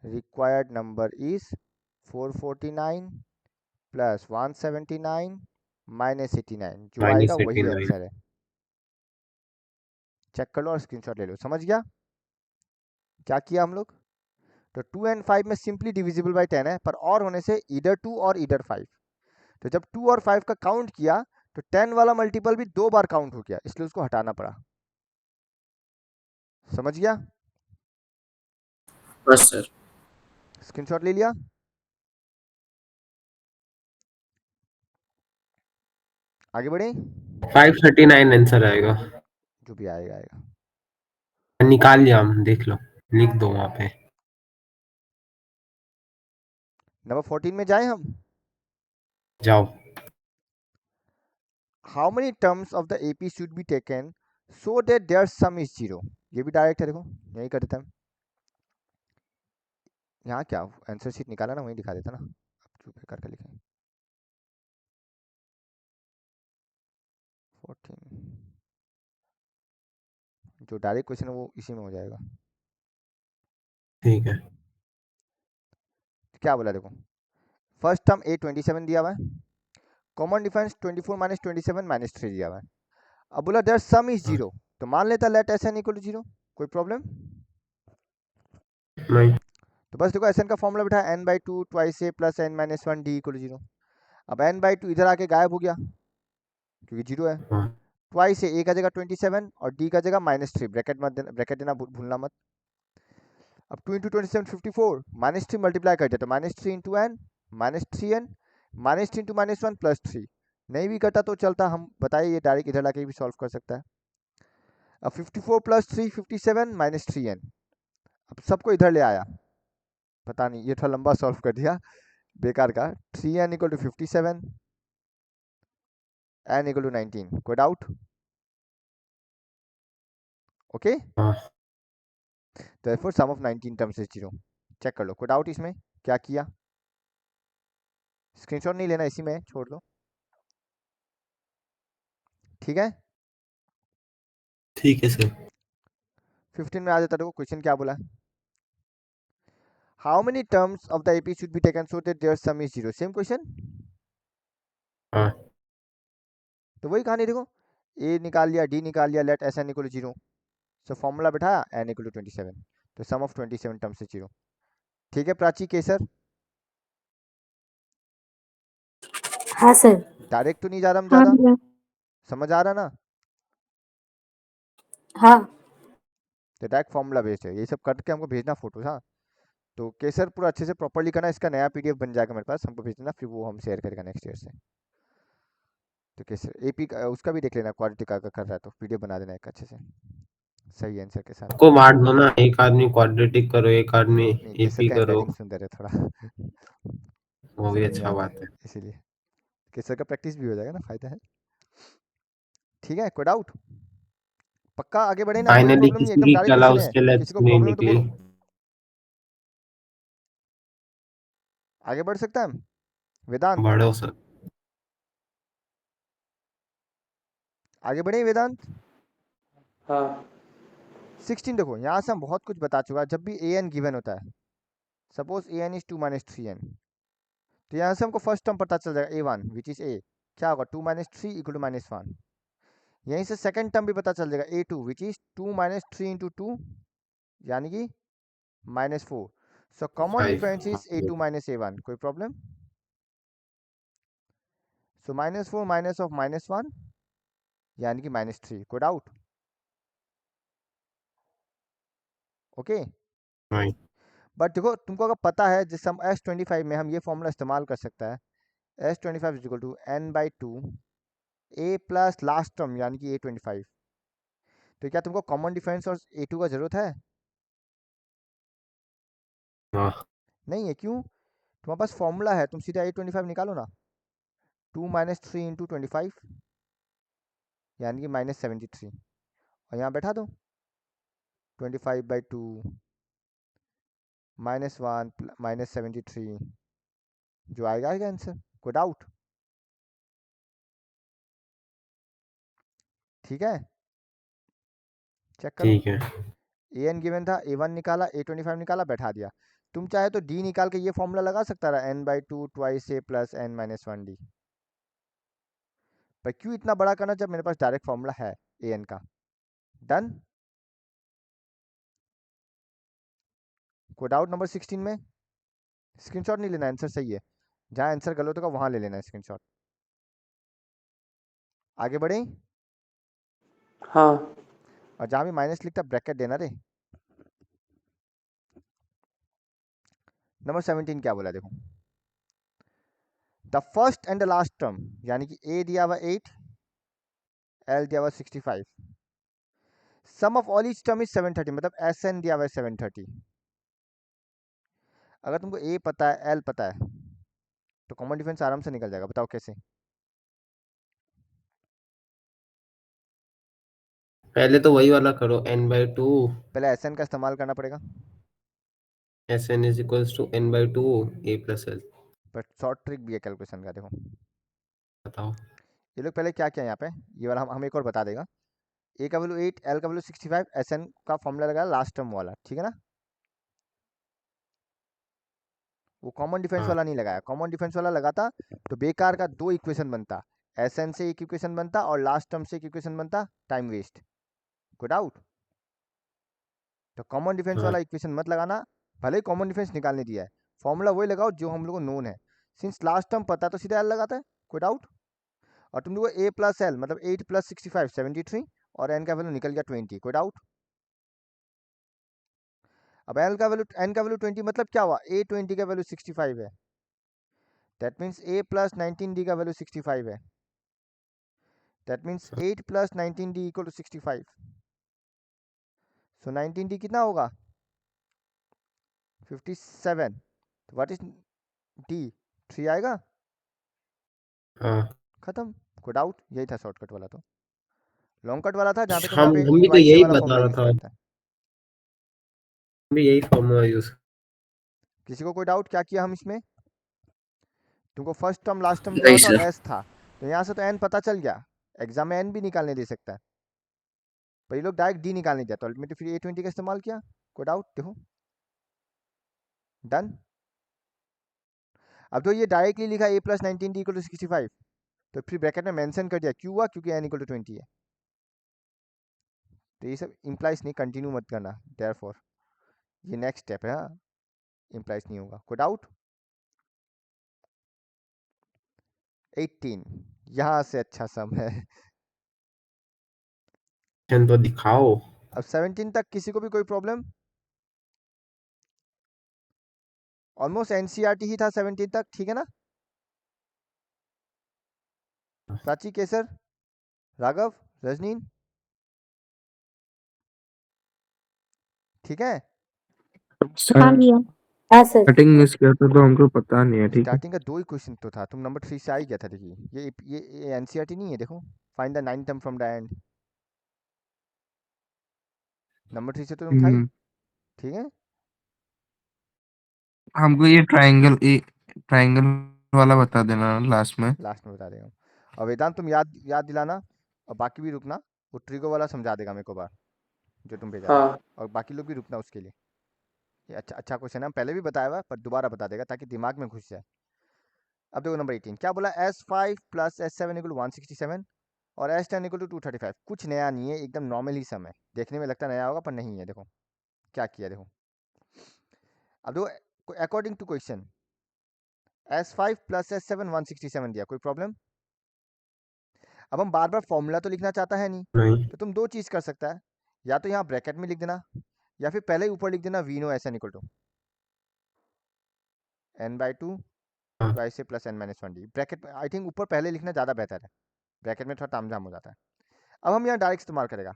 required number is 449 plus 179 minus 89, जो आएगा वही -89। आंसर है। चेक कर लो और स्क्रीनशॉट ले लो। समझ गया क्या किया हम लोग। तो 2 एंड 5 में सिंपली डिविजिबल बाय 10 है, पर और होने से इधर 2 और इधर 5। तो जब 2 और 5 का काउंट किया तो 10 वाला मल्टीपल भी 2 बार काउंट हो गया, इसलिए उसको हटाना पड़ा। समझ गया। हाँ सर। स्क्रीनशॉट ले लिया। आगे बढ़े। 539 आंसर आएगा। जो भी आएगा आएगा। निकाल लिया हम, देख लो, लिख दो वहां पे। नंबर 14 में जाए हम। जाओ। How many terms of the AP should be taken so that their sum is zero. ये भी डायरेक्ट है, देखो यही कर देता हम। यहाँ क्या आंसर शीट निकाला ना, वही दिखा देता ना, अब जो भी करके लिखें। 14 जो डायरेक्ट क्वेश्चन है वो इसी में हो जाएगा। ठीक है। क्या बोला देखो, फर्स्ट टर्म ए 27 दिया हुआ है, कॉमन डिफरेंस 24 माइनस 27 माइनस 3 दिया हुआ है। अब बोला देयर सम इज जीरो, तो मान लेता let s n equal to zero, कोई प्रॉब्लम नहीं। तो बस देखो एस एन का फॉर्मूला बैठा n by two twice a plus N minus one d equal to zero. अब एन बाई टू इधर आके गायब हो गया क्योंकि जीरो है। हाँ ट्वाइस ए का जगह 27 और डी का जगह -3, ब्रैकेट मत देना, ब्रैकेट देना भूलना मत। अब 2 इंटू 27 54, -3 मल्टीप्लाई कर दिया तो -3 इंटू एन -3n -3 इंटू -1 +3। नहीं भी करता तो चलता, हम बताइए ये डायरेक्ट इधर लाके भी सॉल्व कर सकता है। अब 54 + 3 57 -3n। अब सबको इधर ले आया, पता नहीं ये थोड़ा लंबा सॉल्व कर दिया बेकार का। 3n equal to 57 n equal to 19, कोई डाउट। ओके हाँ तो therefore sum of 19 terms is zero. Check कर लो, कोई डाउट इसमें क्या किया। स्क्रीनशॉट नहीं लेना, इसी में छोड़ दो, ठीक है। ठीक है सर। 15 में आ जाता देखो क्वेश्चन क्या बोला। How many terms of the AP should be taken so that their sum is zero, same question. हाँ तो वही कहानी देखो, ए निकाल लिया, डी निकाल लिया, let s n equal to zero. So formula बैठाया एन इक्वल टू 27, तो sum of 27 terms is zero. ठीक है प्राची केसर, हाँ सर। डायरेक्ट तो नहीं जा रहा हम हाँ ज्यादा, भैया। समझ आ रहा ना। हाँ। तो डायरेक्ट फॉर्मूला बेस्ड है, ये सब करके हमको भेजना फोटो। हाँ तो केसर पूरा अच्छे से प्रॉपरली करना, इसका नया पीडीएफ बन जाएगा मेरे पास, हमको भेजना, फिर वो हम शेयर करेगा नेक्स्ट ईयर से। तो केसर एपी का उसका भी देख लेना, क्वालिटी का कर रहा है तो पीडीएफ बना देना एक अच्छे से सही आंसर के साथ। को बांट दो ना, एक आदमी क्वाड्रेटिक करो, एक आदमी नहीं केसर एपी का करो। हैंडराइटिंग सुंदर है थोड़ा वो भी समझ में अच्छा आता बात है है। इसीलिए, केसर का प्रैक्टिस भी हो जाएगा ना, फायदा है। ठीक है कोई डाउट, पक्का आगे बढ़े ना, कोई फाइनली प्रॉब्लम नहीं, किसी एकदम की डायरेक्ट कला क्वेश्चन है, उसके लेफ्ट किसी को से नहीं प्रॉब्लम है तो निकली। बोलो। आगे बढ़ सकता है हम। वेदांत बढ़ो सर। आगे बढ़े वेदांत। हाँ 16 देखो, यहाँ से हम बहुत कुछ बता चुका है। जब भी ए एन गिवन होता है, suppose A N is 2 - 3n, तो यहाँ से हमको फर्स्ट टर्म पता चल जाएगा a1 विच इज ए, क्या होगा 2 - 3 इक्वल टू -1। यहीं से सेकंड टर्म भी पता चल जाएगा a2 विच इज 2 - 3 इंटू 2 यानी कि -4। So common 5। Difference is a2 - a1, कोई प्रॉब्लम। सो -4 माइनस ऑफ -1 यानी कि -3, कोई डाउट। ओके नहीं। बट देखो तुमको अगर पता है जिस हम S25 में हम ये फॉर्मूला इस्तेमाल कर सकता है, S25 is equal to n/2 a plus last term यानी कि A25। तो क्या तुमको कॉमन डिफरेंस और A2 का जरूरत है? हाँ नहीं है, क्यों? तुम्हारे पास फॉर्मूला है, तुम सीधा A25 निकालो ना। 2 - 3 × 25 यानी कि -73, और यहाँ बैठा दो 25/2 -1 -73, जो आएगा आएगा आंसर। कोई डाउट? ठीक है, चेक करो। ठीक है। an गिवन था, a1 निकाला, A25 निकाला, बैठा दिया। तुम चाहे तो d निकाल के ये फॉर्मूला लगा सकता रहा, n/2 twice a plus n - 1d। पर क्यों इतना बड़ा करना जब मेरे पास डायरेक्ट फॉर्मूला है an का? डन। कोई डाउट नंबर 16 में? स्क्रीनशॉट नहीं लेना, आंसर सही है। जहाँ आंसर गलत होगा वहां ले लेना स्क्रीनशॉट। आगे बढ़े, हाँ और जहाँ भी माइनस लिखता ब्रैकेट देना रे। नंबर 17 क्या बोला देखो, the first and the last term यानी कि a दिया हुआ 8, l दिया हुआ 65, sum of all each term is 730, मतलब Sn दिया हुआ है 730। अगर तुमको a पता है, l पता है, तो कॉमन डिफरेंस आराम से निकल जाएगा। बताओ कैसे? पहले तो वही वाला करो, n/2 पहले Sn का इस्तेमाल करना पड़ेगा, Sn is equals to n/2 a plus l। But short trick भी है कैलकुलेशन का। देखो बताओ। ये लोग पहले क्या किया यहाँ पे, ये वाला हम एक और बता देगा। a का वैल्यू 8, l का वैल्यू 65, Sn का फॉर्मूला लगाया लास्ट टर्म वाला, ठीक है ना? वो कॉमन डिफरेंस हाँ वाला नहीं लगाया। कॉमन डिफरेंस वाला लगाता तो बेकार का 2 इक्वेशन बनता, Sn से एक इक्वेशन बनता और लास्ट टर्म से एक इक्वेशन बनता, टाइम वेस्ट। कोई डाउट? तो कॉमन डिफरेंस हाँ वाला इक्वेशन मत लगाना, भले ही कॉमन डिफरेंस निकालने दिया है। फॉर्मूला वही लगाओ जो हम लोग को नोन है। सिंस लास्ट टर्म पता तो सीधा l लगाता है। कोई डाउट? और तुम लोग a प्लस l मतलब 8 + 65 73, और n का वैल्यू निकल गया 20। कोई डाउट? अब n का वैल्यू 20 मतलब क्या हुआ, a20 का वैल्यू 65 है, that means a plus 19d का वैल्यू 65 है, that means 8 + 19d = 65। So 19d कितना होगा, 57। तो व्हाट इज d, 3 आएगा। हाँ। खत्म। कोई डाउट? यही था शॉर्टकट वाला। तो लॉन्ग कट वाला था जहाँ पे तुम हम यहाँ पे हम भी तो ट्वाइस ए यही वाला बता फॉर्मूला रहा यूज था, हम करता है। भी यही फॉर्मूला यूज। किसी को कोई डाउट क्या किया हम इसमें? तुमको फर्स्ट टर्म लास्ट टर्म दिया नहीं हुआ था और सर। s था, तो यहाँ से तो n पता चल गया। एग्जाम में n भी निकालने दे सकता है, पर ये लोग डायरेक्ट d निकालने दिया, तो अल्टीमेटली फिर a20 का इस्तेमाल किया। कोई डाउट? देखो डन। अब तो ये डायरेक्टली लिखा a + 19d = 65, तो फिर ब्रैकेट में मेंशन कर दिया, क्यों हुआ? क्योंकि n = 20 है। तो ये सब इंप्लाइज नहीं, कंटिन्यू मत करना देयरफॉर, ये नेक्स्ट स्टेप है। हाँ, इंप्लाइज नहीं होगा। कोई डाउट? 18 यहाँ से अच्छा सम है। तो दिखाओ। अब 17 तक किसी को भी कोई प्रॉब्लम? ऑलमोस्ट एनसीईआरटी ही था 17 तक, ठीक है ना? प्राची, केसर, राघव, रजनीन, ठीक है? हाँ भैया। हाँ सर। स्टार्टिंग मिस किया था तो हमको पता नहीं है, ठीक है। स्टार्टिंग का 2 ही क्वेश्चन तो था, तुम नंबर 3 से आ ही गया था। देखिए ये एनसीईआरटी नहीं है। देखो, find the 9 term from the end, number 3 से तो तुम था ही, ठीक है? हमको ये ट्रायंगल वाला बता देना लास्ट में। लास्ट में बता देगा। और वेदांत तुम याद याद दिलाना, और बाकी भी रुकना, वो ट्रिगो वाला समझा देगा मेरे को बार, जो तुम भेजा था। हाँ और बाकी लोग भी रुकना उसके लिए। ये अच्छा अच्छा क्वेश्चन है, हम पहले भी बताया हुआ है, पर दोबारा बता देगा ताकि दिमाग में घुस जाए। अब देखो नंबर 18 क्या बोला, S5 + S7 = 167 और S10 = 235। कुछ नया नहीं है, एकदम नॉर्मल ही सम है। देखने में लगता नया होगा पर नहीं है। देखो क्या किया, देखो। अब देखो according to question S5 + S7 167 दिया, कोई प्रॉब्लम? अब हम बार बार फॉर्मूला तो लिखना चाहता है नहीं, नहीं। तो तुम 2 चीज़ कर सकता है, या तो यहाँ ब्रैकेट में लिख देना, या फिर पहले ही ऊपर लिख देना we know Sn = n by two हाँ twice a plus N minus one d. Bracket में आई थिंक ऊपर पहले लिखना ज़्यादा बेहतर है, ब्रैकेट में थोड़ा तामझाम हो जाता है। अब हम यहाँ डायरेक्ट इस्तेमाल करेगा,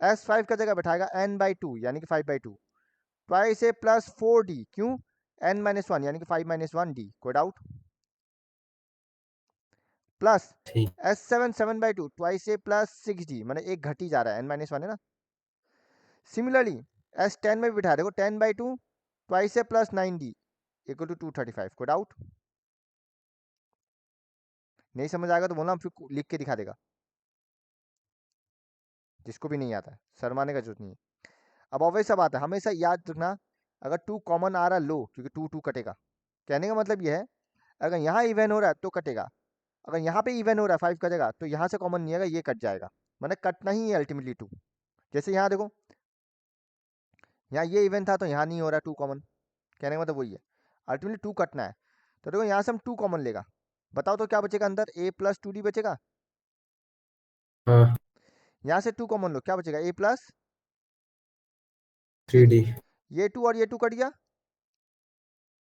एस फाइव का जगह बैठाएगा एन बाई टू यानी कि five by two twice a plus four D, क्यों एन माइनस वन यानी कि फाइव माइनस वन डी, कोई डाउट? प्लस ठीक। S seven seven by two twice a plus six D, मैंने एक घट ही जा रहा है, एन माइनस वन है ना। सिमिलरली एस टेन में भी बिठा, देखो ten by two twice a plus nine d equal to 235, कोई डाउट? नहीं समझ आएगा तो बोलना, हम फिर लिख के दिखा देगा, जिसको भी नहीं आता है शर्माने का जरूरत नहीं है। अब ऑब्वियस सा बात है, हमेशा याद रखना अगर टू कॉमन आ रहा लो, क्योंकि टू टू कटेगा। कहने का मतलब ये है अगर यहाँ इवन हो रहा है तो कटेगा, अगर यहाँ पे इवन हो रहा है फाइव का जगह तो यहाँ से कॉमन नहीं आएगा, ये कट जाएगा, मतलब कटना ही है अल्टीमेटली टू। जैसे यहाँ देखो, यहाँ ये इवन था तो यहाँ नहीं हो रहा टू कॉमन, कहने का मतलब वही है अल्टीमेटली टू कटना है। तो देखो यहाँ से हम टू कॉमन लेगा, बताओ तो क्या बचेगा अंदर, ए प्लस टू डी बचेगा। हाँ यहाँ से टू कॉमन लो, क्या बचेगा, ए प्लस 3D। ये टू और ये टू कट गया,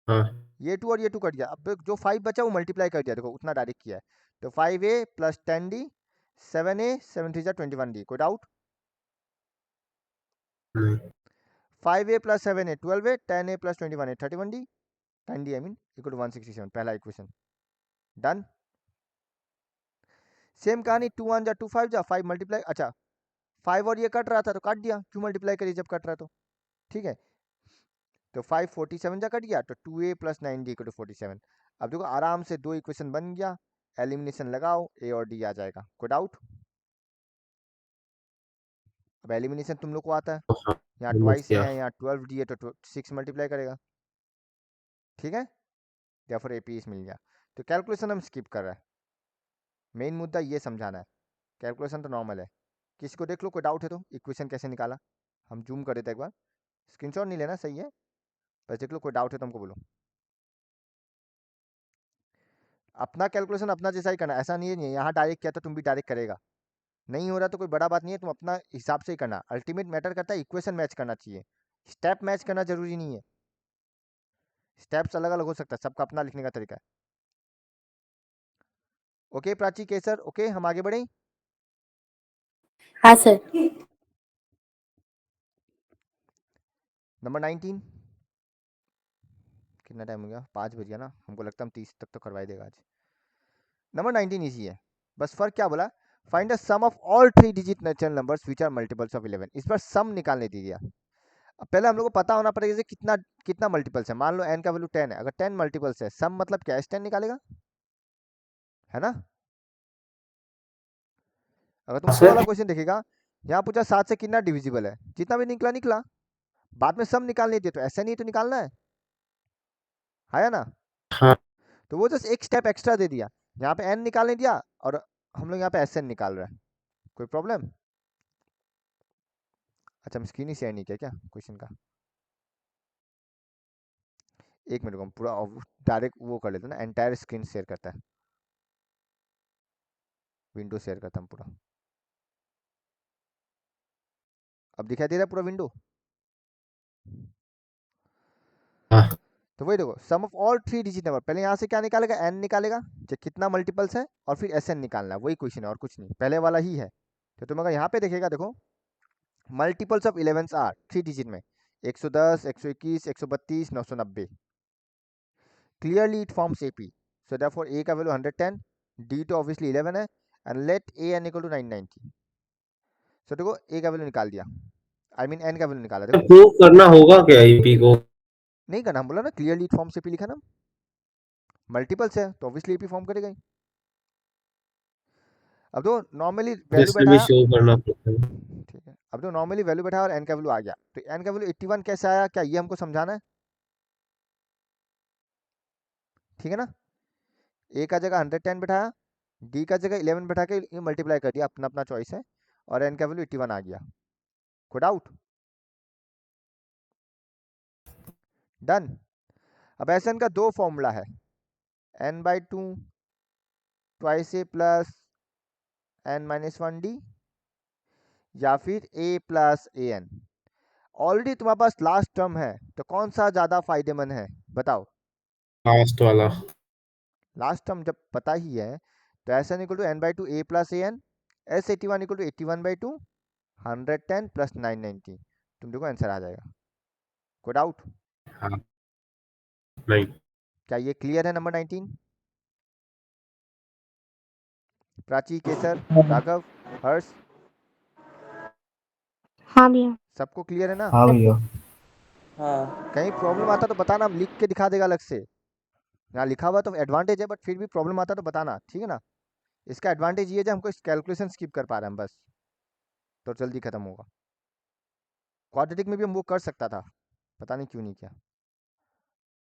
हाँ ये टू और ये टू कट गया। अब जो फाइव बचा वो मल्टीप्लाई कर दिया, देखो उतना डायरेक्ट किया है, तो five a plus ten d, seven a seven three जा 21 डी, कोई डाउट? नहीं। Five a plus seven a 12 a, ten a plus 21 a 31 d, 10 d I mean equal to 167, पहला इक्वेशन डन। सेम कहानी, टू वन जा टू फाइव जा, फाइव मल्टीप्लाई, अच्छा फाइव और ये कट रहा था तो काट दिया, क्यों मल्टीप्लाई करिए जब कट रहा है तो, ठीक है। तो 547 जा कट गया, तो 2a plus 9d equal to 47। अब देखो आराम से दो इक्वेशन बन गया, एलिमिनेशन लगाओ, a और d आ जाएगा, कोई डाउट? अब एलिमिनेशन तुम लोग को आता है, हाँ यहाँ रिमूव ट्वाइस किया। है, यहाँ 12d है तो 6 मल्टीप्लाई करेगा, ठीक है, या फिर एपीएस मिल गया। तो कैलकुलेशन हम स्किप कर रहे हैं, मेन मुद्दा ये समझाना है, कैलकुलेशन तो नॉर्मल है। किसी को देख लो कोई डाउट है तो, इक्वेशन कैसे निकाला, हम जूम कर देते एक बार, स्क्रीनशॉट नहीं लेना, सही है, बस देख लो कोई डाउट है तो हमको बोलो। अपना कैलकुलेशन अपना जैसा ही करना, ऐसा नहीं है यहाँ डायरेक्ट किया तो तुम भी डायरेक्ट करेगा, नहीं हो रहा तो कोई बड़ा बात नहीं है, तुम अपना हिसाब से ही करना। अल्टीमेट मैटर करता है इक्वेशन मैच करना चाहिए, स्टेप मैच करना जरूरी नहीं है, स्टेप्स अलग अलग हो सकता है, सबका अपना लिखने का तरीका है। ओके प्राची, केसर, ओके हम आगे बढ़े। हाँ सर। नंबर 19, कितना टाइम हो गया, 5 बज गया ना, हमको लगता है हम 30 तक तो करवाई देगा आज। नंबर 19 इजी है, बस फर्क क्या बोला, find the sum of all three digit natural numbers which are multiples of 11। इस बार सम निकालने दीजिए। अब पहले हम लोग को पता होना पड़ेगा कि कितना कितना मल्टीपल्स है, मान लो n का वैल्यू 10 है, अगर 10 मल्टीपल्स है, सम मतलब क्या, S10 निकालेगा, है ना। अगर तुम वो वाला सर क्वेश्चन देखेगा, यहाँ पूछा 7 से कितना डिविजिबल है, जितना भी निकला निकला, बाद में सम निकालने दिए तो ऐसा नहीं तो निकालना है ना। हाँ तो वो जस्ट एक स्टेप एक्स्ट्रा दे दिया, यहाँ पे n निकालने दिया और हम लोग यहाँ पे Sn निकाल रहे हैं, कोई प्रॉब्लम? अच्छा हम स्क्रीन ही शेयर नहीं किया क्या क्वेश्चन का, एक मिनट को हम पूरा डायरेक्ट वो कर लेते हैं ना, एंटायर स्क्रीन शेयर करता है, विंडो शेयर करता हूँ पूरा। अब दिखाई दे रहा है पूरा विंडो। हाँ तो वही देखो, sum of all three digit number, पहले यहाँ से क्या निकालेगा, n निकालेगा, जो कितना मल्टीपल्स है, और फिर Sn निकालना है, वही क्वेश्चन है और कुछ नहीं, पहले वाला ही है। तो तुम अगर यहाँ पे देखेगा, देखो multiples of 11 are three digit में 110, 121, 132, 990, क्लियरली इट फॉर्म्स AP, सो देयरफॉर a का वैल्यू 110, d तो ऑब्वियसली 11 है, and let an equal to 990। So देखो a का वैल्यू निकाल दिया, आई मीन n का वैल्यू निकाला, देखो प्रूव करना होगा क्या ईपी को? नहीं करना, हम बोला ना क्लियरली इट फॉर्म्स AP लिखा ना, मल्टीपल्स है तो ऑब्वियसली AP फॉर्म करेगा ही। अब तो नॉर्मली वैल्यू जैसे भी बैठाया, शो करना पड़ता है। ठीक है, अब तो नॉर्मली वैल्यू बैठा और n का वैल्यू आ गया, तो n का वैल्यू 81 कैसे आया, क्या ये हमको समझाना है, ठीक है ना। a का जगह 110 बैठाया, d का जगह 11 बैठा के मल्टीप्लाई कर दिया, अपना अपना चॉइस है, और n का वैल्यू 81 आ गया, कोई डाउट? डन। अब Sn का दो फॉर्मूला है, n/2 twice a plus n minus 1d, या फिर a प्लस an। ऑलरेडी तुम्हारे पास लास्ट टर्म है, तो कौन सा ज्यादा फायदेमंद है बताओ, लास्ट वाला। लास्ट टर्म जब पता ही है तो s n equal to n by two A plus a n, s 81 equal to 81/2 110 plus 990, तुम देखो आंसर आ जाएगा। कोई डाउट? हाँ नहीं। क्या ये क्लियर है? नंबर 19, प्राची, केसर, राघव, हर्ष, हाँ भैया। सबको क्लियर है ना? हाँ भैया। हाँ कहीं प्रॉब्लम आता तो बताना, हम लिख के दिखा देगा अलग से। यहाँ लिखा हुआ तो एडवांटेज है, बट फिर भी प्रॉब्लम आता तो बताना, ठीक है ना? इसका एडवांटेज ये है हमको कैलकुलेशन स्किप कर पा रहे हैं बस, तो जल्दी खत्म होगा। क्वाड्रेटिक में भी हम वो कर सकता था, पता नहीं क्यों नहीं किया।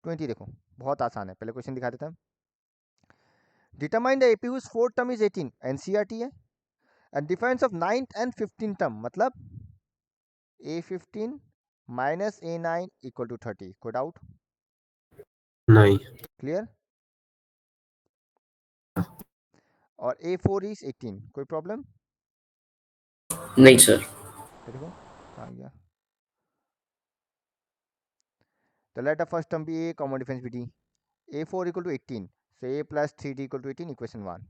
20 देखो, बहुत आसान है, पहले क्वेश्चन दिखा देता हूँ। Determine the AP whose fourth term is 18, NCERT है। And difference of 9th and 15th term, मतलब A15 minus A9 equal to 30। कोई डाउट? नहीं। क्लियर? और A4 इज 18, कोई प्रॉब्लम? नहीं सर। तो देखो आ गया। तो let the first term be A, common difference be D। A4 equal to 18, so A plus 3D equal to 18, equation 1।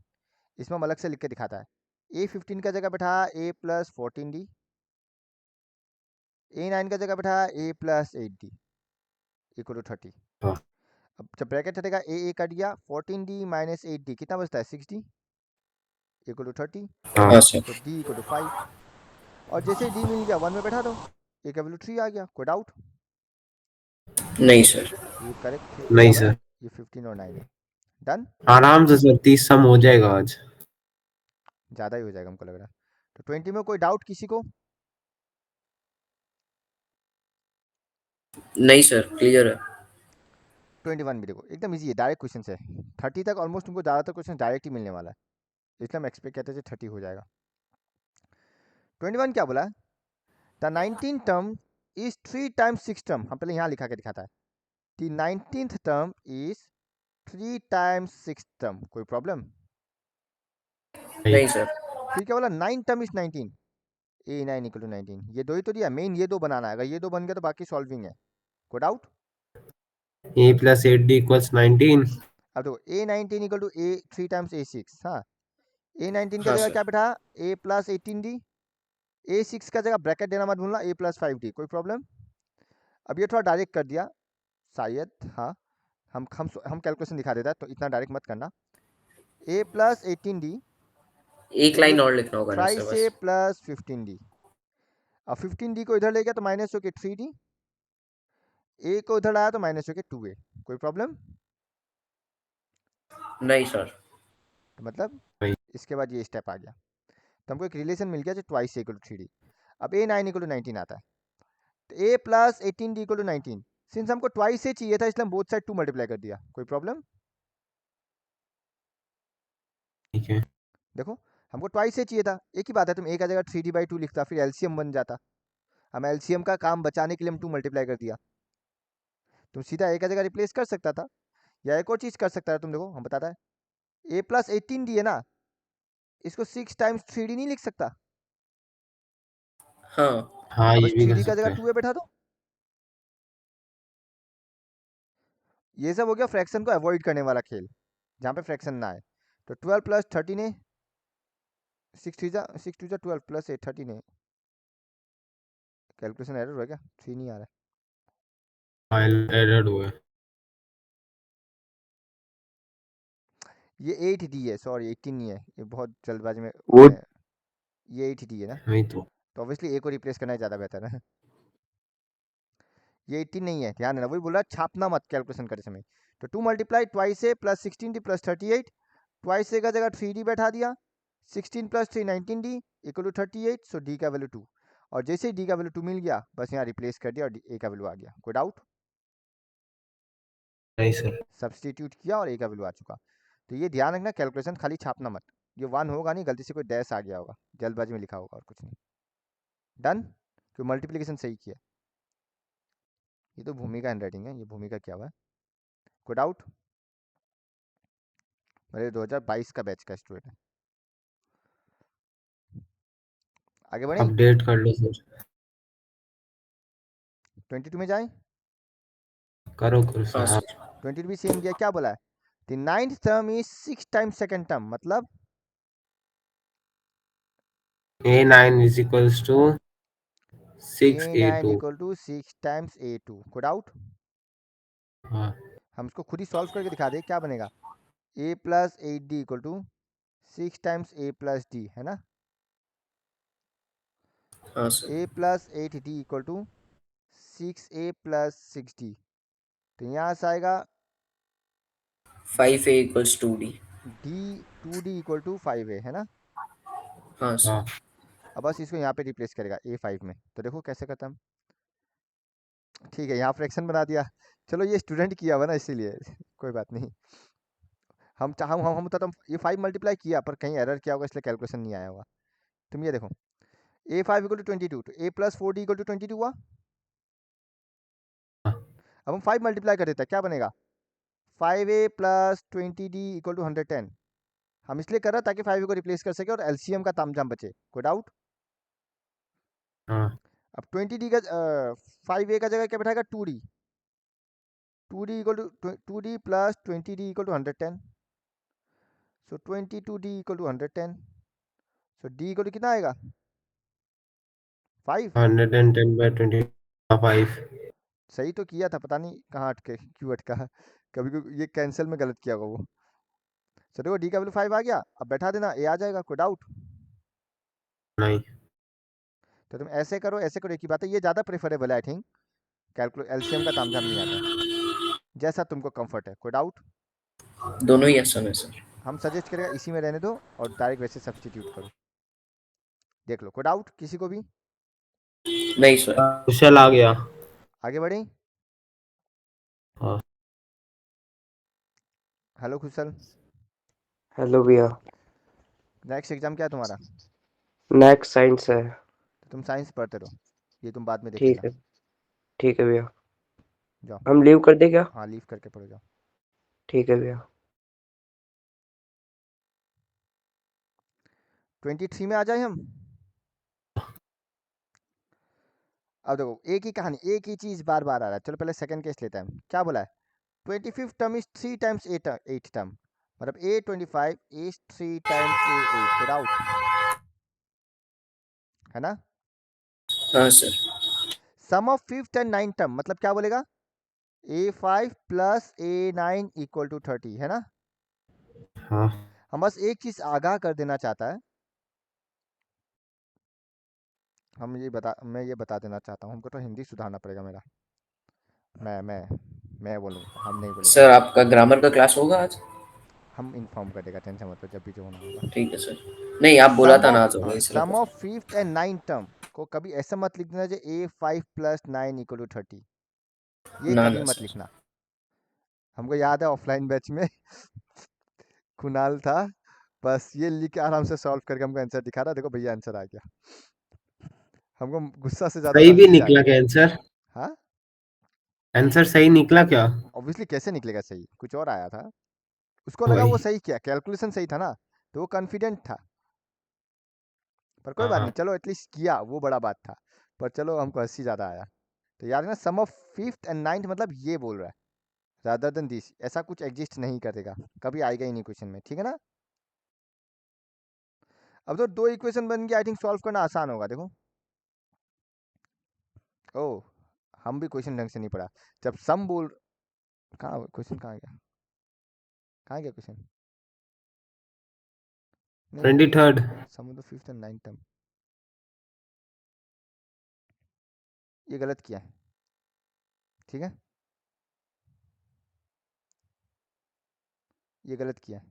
इसमें हम अलग से लिख के दिखाता है। A15 का जगह बैठा A प्लस 14D, A9 का जगह बैठा A plus 8D equal to 30। हाँ। अब जब ब्रैकेट हटेगा A कट गया, 14D माइनस 8D कितना बचता है? 6D equal to 30। हाँ हाँ सर। तो D इक्वल टू 5, और जैसे D मिल गया 1 में बैठा दो, A का वैल्यू 3 आ गया। कोई डाउट? नहीं सर। ये करेक्ट नहीं जवाब है, सर। ये 15 और 9 है। आराम से सर 30 सम हो जाएगा आज। ज़्यादा ही हो जाएगा हमको लग रहा है। तो 20 में कोई डाउट किसी को? नहीं सर, क्लियर है। 21 भी देखो एकदम इजी है, डायरेक्ट क्वेश्चन है। 30 तक ऑलमोस्ट तुमको ज़्यादातर क्वेश्चन डायरेक्ट ही मिलने वाला है, इसलिए हम एक्सपेक्ट करते थे 30 हो जाएगा। 21 क्या बोला? The 19 term is 3 times 6 term, हम पहले यहाँ लिखा के दिखाता है। The 19th term is 3 times 6 term, कोई प्रॉब्लम? नहीं सर। फिर क्या बोला? 9 term is 19, A9 equal to 19, ये दो ही तो दिया, मेन ये दो बनाना है, अगर ये दो बन गया तो बाकी सॉल्विंग है। कोई doubt? A plus 8D equals 19। अब देखो A19 equal to A 3 times A6, हाँ। A19 का हाँ जगह सर। क्या बैठा? A प्लस 18D, A6 का जगह ब्रैकेट देना मत भूलना, A प्लस 5D, कोई प्रॉब्लम? अब ये थोड़ा डायरेक्ट कर दिया शायद, हाँ। हम कैलकुलेशन दिखा देता है, तो इतना डायरेक्ट मत करना। A प्लस 18D एक इक्वल लाइन टू और लिखना होगा ना सर थ्राइस A बस। Plus 15D। अब 15D को इधर ले गया तो माइनस हो के 3D, A को इधर लाया तो माइनस हो के 2A, कोई प्रॉब्लम? नहीं सर। तो मतलब नहीं। इसके बाद ये स्टेप आ गया, तो हमको एक रिलेशन मिल गया जो ट्वाइस इक्वल टू 3D। अब A9 इक्वल टू 19 आता है, तो A plus 18D equal to 19, since हमको ट्वाइस से चाहिए था इसलिए हम बोथ साइड 2 मल्टीप्लाई कर दिया, कोई प्रॉब्लम? ठीक है। देखो हमको ट्वाइस से चाहिए था, एक ही बात है, तुम A का जगह 3D/2 लिखता, फिर एलसीएम बन जाता। हम एलसीएम का काम बचाने के लिए हम 2 मल्टीप्लाई कर दिया। तुम सीधा A का जगह रिप्लेस कर सकता था, या एक और चीज़ कर सकता था, तुम देखो हम बताता है। A प्लस 18D है ना, इसको 6 टाइम्स 3D नहीं लिख सकता? हाँ। हाँ अब ये बस भी कर 3D का सकते जगह हैं। 2A बैठा दो। ये सब हो गया फ्रैक्शन को अवॉइड करने वाला खेल, जहाँ पे फ्रैक्शन ना आए। तो 12 प्लस 13 है, 6 टू 12 प्लस 8 13 है। कैलकुलेशन एरर हो गया, 3 नहीं आ रहा हाँ एडेड हुए। है। ये 8D है, सॉरी 18 नहीं है, ये बहुत जल्दबाजी में वो मैं, ये 8D है ना, वही तो। तो ऑब्वियसली A को रिप्लेस करना ज़्यादा बेहतर है। ये 18 नहीं है, ध्यान देना, वही बोला छापना मत कैलकुलेशन करते समय। तो 2 multiply twice A plus 16D plus 38, twice A का जगह 3D बैठा दिया, 16 plus 3 19D equal to 38, so D का वैल्यू 2, और जैसे ही D का वैल्यू 2 मिल गया बस यहाँ रिप्लेस कर दिया और A का वैल्यू आ गया। कोई डाउट? नहीं सर। सब्सटीट्यूट किया और A का वैल्यू आ चुका। तो ये ध्यान रखना, कैलकुलेशन खाली छापना मत, ये 1 होगा नहीं, गलती से कोई डैश आ गया होगा, जल्दबाजी में लिखा होगा और कुछ नहीं। डन? क्यों मल्टीप्लिकेशन सही किया। ये तो भूमिका हैंडराइटिंग है, ये भूमिका क्या हुआ है। कोई डाउट? मेरे 2022 का बैच का स्टूडेंट है। आगे बढ़े, अपडेट कर लो सर। 22 में जाए। करो करो सर हाँ हाँ। सर। 22 भी सेम दिया, क्या बोला है? The ninth term is 6 times second term, मतलब A9 is equals to 6 A9 A2. Equal to 6 times A2। कोई डाउट? हाँ हम इसको खुद ही सॉल्व करके दिखा दे, क्या बनेगा? A plus 8D equal to 6 times A plus D, है ना? हाँ sir. A plus 8D equal to 6A plus 6D। तो यहाँ से आएगा 5A equals 2D। D 2D equal to 5A, है ना? हाँ सर। हाँ अब बस इसको यहाँ पे रिप्लेस करेगा A5 में, तो देखो कैसे करता हम। ठीक है, यहाँ फ्रैक्शन बना दिया। चलो ये स्टूडेंट किया हुआ ना इसीलिए कोई बात नहीं। हम चाह हम तो ये 5 मल्टीप्लाई किया, पर कहीं एरर किया होगा इसलिए कैलकुलेशन नहीं आया होगा। तुम ये देखो, A5 इक्वल टू 22, तो A plus 4D equal to 22 हुआ। हाँ अब हम 5 मल्टीप्लाई कर देते हैं, क्या बनेगा? 5A plus 20D equal to 110। हम इसलिए कर रहे हैं ताकि 5A को रिप्लेस कर सके और एलसीएम का तामझाम बचे। कोई डाउट? हाँ अब 20D का 5A का जगह क्या बैठाएगा? 2D। 2D equal to 2D plus 20D equal to 110। So 22D equal to 110। So D equal to कितना आएगा? 5। 110/25। सही तो किया था, पता नहीं कहाँ अटके, क्यों अटका। कभी कभी ये कैंसिल में गलत किया होगा वो। सो देखो D का वैल्यू 5 आ गया, अब बैठा देना, A आ जाएगा। कोई डाउट? नहीं तो तुम ऐसे करो ऐसे करो, एक ही बात है, ये ज़्यादा प्रेफरेबल है आई थिंक। कैलकुलेट एलसीएम का तामझाम नहीं आता है, जैसा तुमको कंफर्ट है। कोई डाउट? दोनों ही आसान है सर। हम सजेस्ट करेगा इसी में रहने दो और डायरेक्ट वैसे सब्सटीट्यूट करो। देख लो, कोई डाउट किसी को भी? नहीं सर। कुशल आ गया। आगे बढ़े। हाँ हेलो कुशल, हेलो भैया। नेक्स्ट एग्जाम क्या है तुम्हारा? नेक्स्ट साइंस है। तो तुम साइंस पढ़ते रहो, ये तुम बाद में देख ठीक लेना। है। ठीक है भैया। जाओ। हम लीव कर दे क्या? हाँ, लीव करके पढ़ो, जाओ। ठीक है भैया। 23 में आ जाए हम। अब देखो, एक ही कहानी, एक ही चीज बार बार आ रहा है। चलो पहले सेकंड केस लेते हैं। क्या बोला है? 25th term is 3 times eight term, मतलब A25 इज 3 टाइम्स A8। कोई डाउट? है ना? हाँ sir. Sum of 5th and 9th term, मतलब क्या बोलेगा? A5 plus A9 equal to 30, है ना? हाँ हम बस एक चीज आगाह कर देना चाहता है, मैं ये बता देना चाहता हूँ, हमको तो हिंदी सुधारना पड़ेगा मेरा। मैं बोलूँगा, हम नहीं बोलेगा। सर आपका ग्रामर का क्लास होगा आज? हम इन्फॉर्म कर देगा, टेंशन मत लो, जब भी जो होना होगा। ठीक है सर। नहीं आप बोला था ना आज होगा इसलिए सम पूछा। Of 5th and 9th term को कभी ऐसा मत लिख देना जो A5 प्लस 9 इक्वल टू 30, ये ना कभी ना मत सर। लिखना। हमको याद है ऑफलाइन बैच में कुणाल था, बस ये लिख के आराम से सॉल्व करके हमको आंसर दिखा रहा, देखो भैया आंसर आ गया। हमको गुस्सा से ज्यादा सही भी हंसी आ निकला गई। क्या आंसर? हाँ, आंसर सही निकला क्या? ऑब्वियसली कैसे निकलेगा सही, कुछ और आया था। उसको लगा वो वही। सही किया, कैलकुलेशन सही था ना, तो वो कॉन्फिडेंट था। पर कोई बात नहीं, हाँ चलो एटलीस्ट किया, वो बड़ा बात था। पर चलो हमको हंसी ज्यादा आया। तो याद है ना, सम ऑफ 5th एंड 9th मतलब ये बोल रहा है, रादर देन दिस। ऐसा कुछ एग्जिस्ट नहीं करेगा, कभी आएगा ही नहीं क्वेश्चन में, ठीक है ना? अब तो दो इक्वेशन बन गया, आई थिंक सॉल्व करना आसान होगा। देखो, ओह, हम भी क्वेश्चन ढंग से नहीं पढ़ा। जब सम बोल, कहाँ क्वेश्चन, कहाँ गया क्वेश्चन? नहीं, 23rd। Sum of the 5th and 9th term, ये गलत किया है, ठीक है, ये गलत किया है,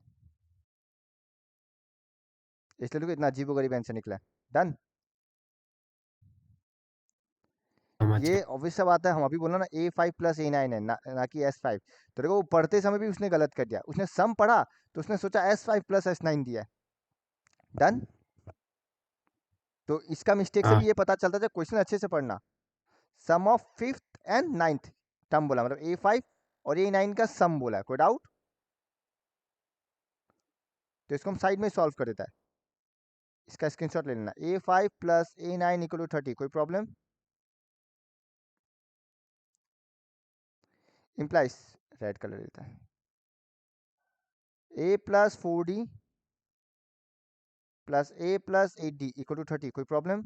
इसलिए देखो इतना अजीबो गरीब आंसर निकला। डन। समझ ये ऑब्वियस सा बात है, हम अभी बोला ना A5 प्लस A9 है ना कि S5। तो देखो वो पढ़ते समय भी उसने गलत कर दिया, उसने सम पढ़ा तो उसने सोचा S5 प्लस S9 दिया है। डन। तो इसका मिस्टेक से हाँ भी ये पता चलता है, क्वेश्चन अच्छे से पढ़ना। सम of 5th and 9th term बोला, मतलब A5 और A9 का सम बोला है। कोई डाउट? तो इसको हम साइड में सॉल्व कर देता है, इसका स्क्रीनशॉट ले लेना। A5 plus A9 equal to 30, कोई प्रॉब्लम? इम्प्लाइज रेड कलर लेता है। a plus 4d plus a plus 8d equal to 30, कोई problem?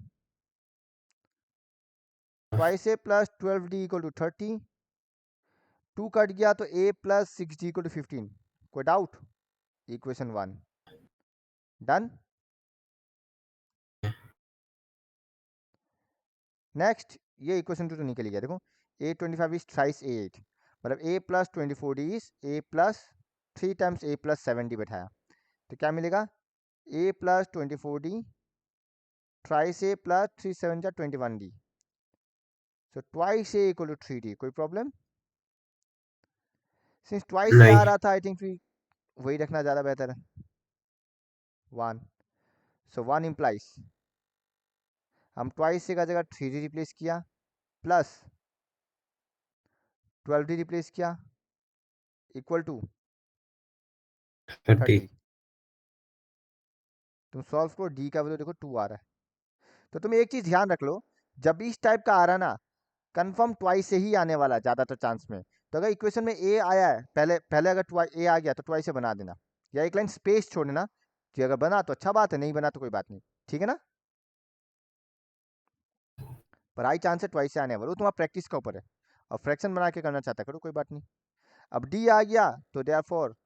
Twice a plus 12d equal to 30, 2 cut गया तो a plus 6d equal to 15, कोई डाउट? Equation 1 done. नेक्स्ट ये इक्वेशन 2 तो निकल गया, देखो a25 इज थ्राइस a8, मतलब a plus 24d is a plus 3 times a plus 7d बैठाया, तो क्या मिलेगा? a plus 24d thrice a plus 3 7 जा 21d, so twice a equal to 3d, कोई प्रॉब्लम? सिंस ट्वाइस a आ नहीं। रहा था आई थिंक फिर वही रखना ज़्यादा बेहतर है, 1, सो 1 इम्प्लाइज हम ट्वाइस a का जगह 3d रिप्लेस किया प्लस 12d रिप्लेस किया इक्वल टू 30। 30। तुम सॉल्व करो, d का वैल्यू देखो 2 आ रहा है, तो तुम एक चीज ध्यान रख लो, जब इस टाइप का आ रहा ना कंफर्म ट्वाइस से ही आने वाला है ज़्यादातर चांस में। तो अगर इक्वेशन में a आया है, पहले पहले अगर a आ गया तो ट्वाइस से बना देना, या एक लाइन स्पेस छोड़ देना कि अगर बना तो अच्छा बात है, नहीं बना तो कोई बात नहीं, ठीक है ना? पर हाई चांस है ट्वाइस से आने वाला, वो तुम्हारा प्रैक्टिस का ऊपर है, और फ्रैक्शन बना के करना चाहता करो, कोई बात नहीं। अब d आ गया तो therefore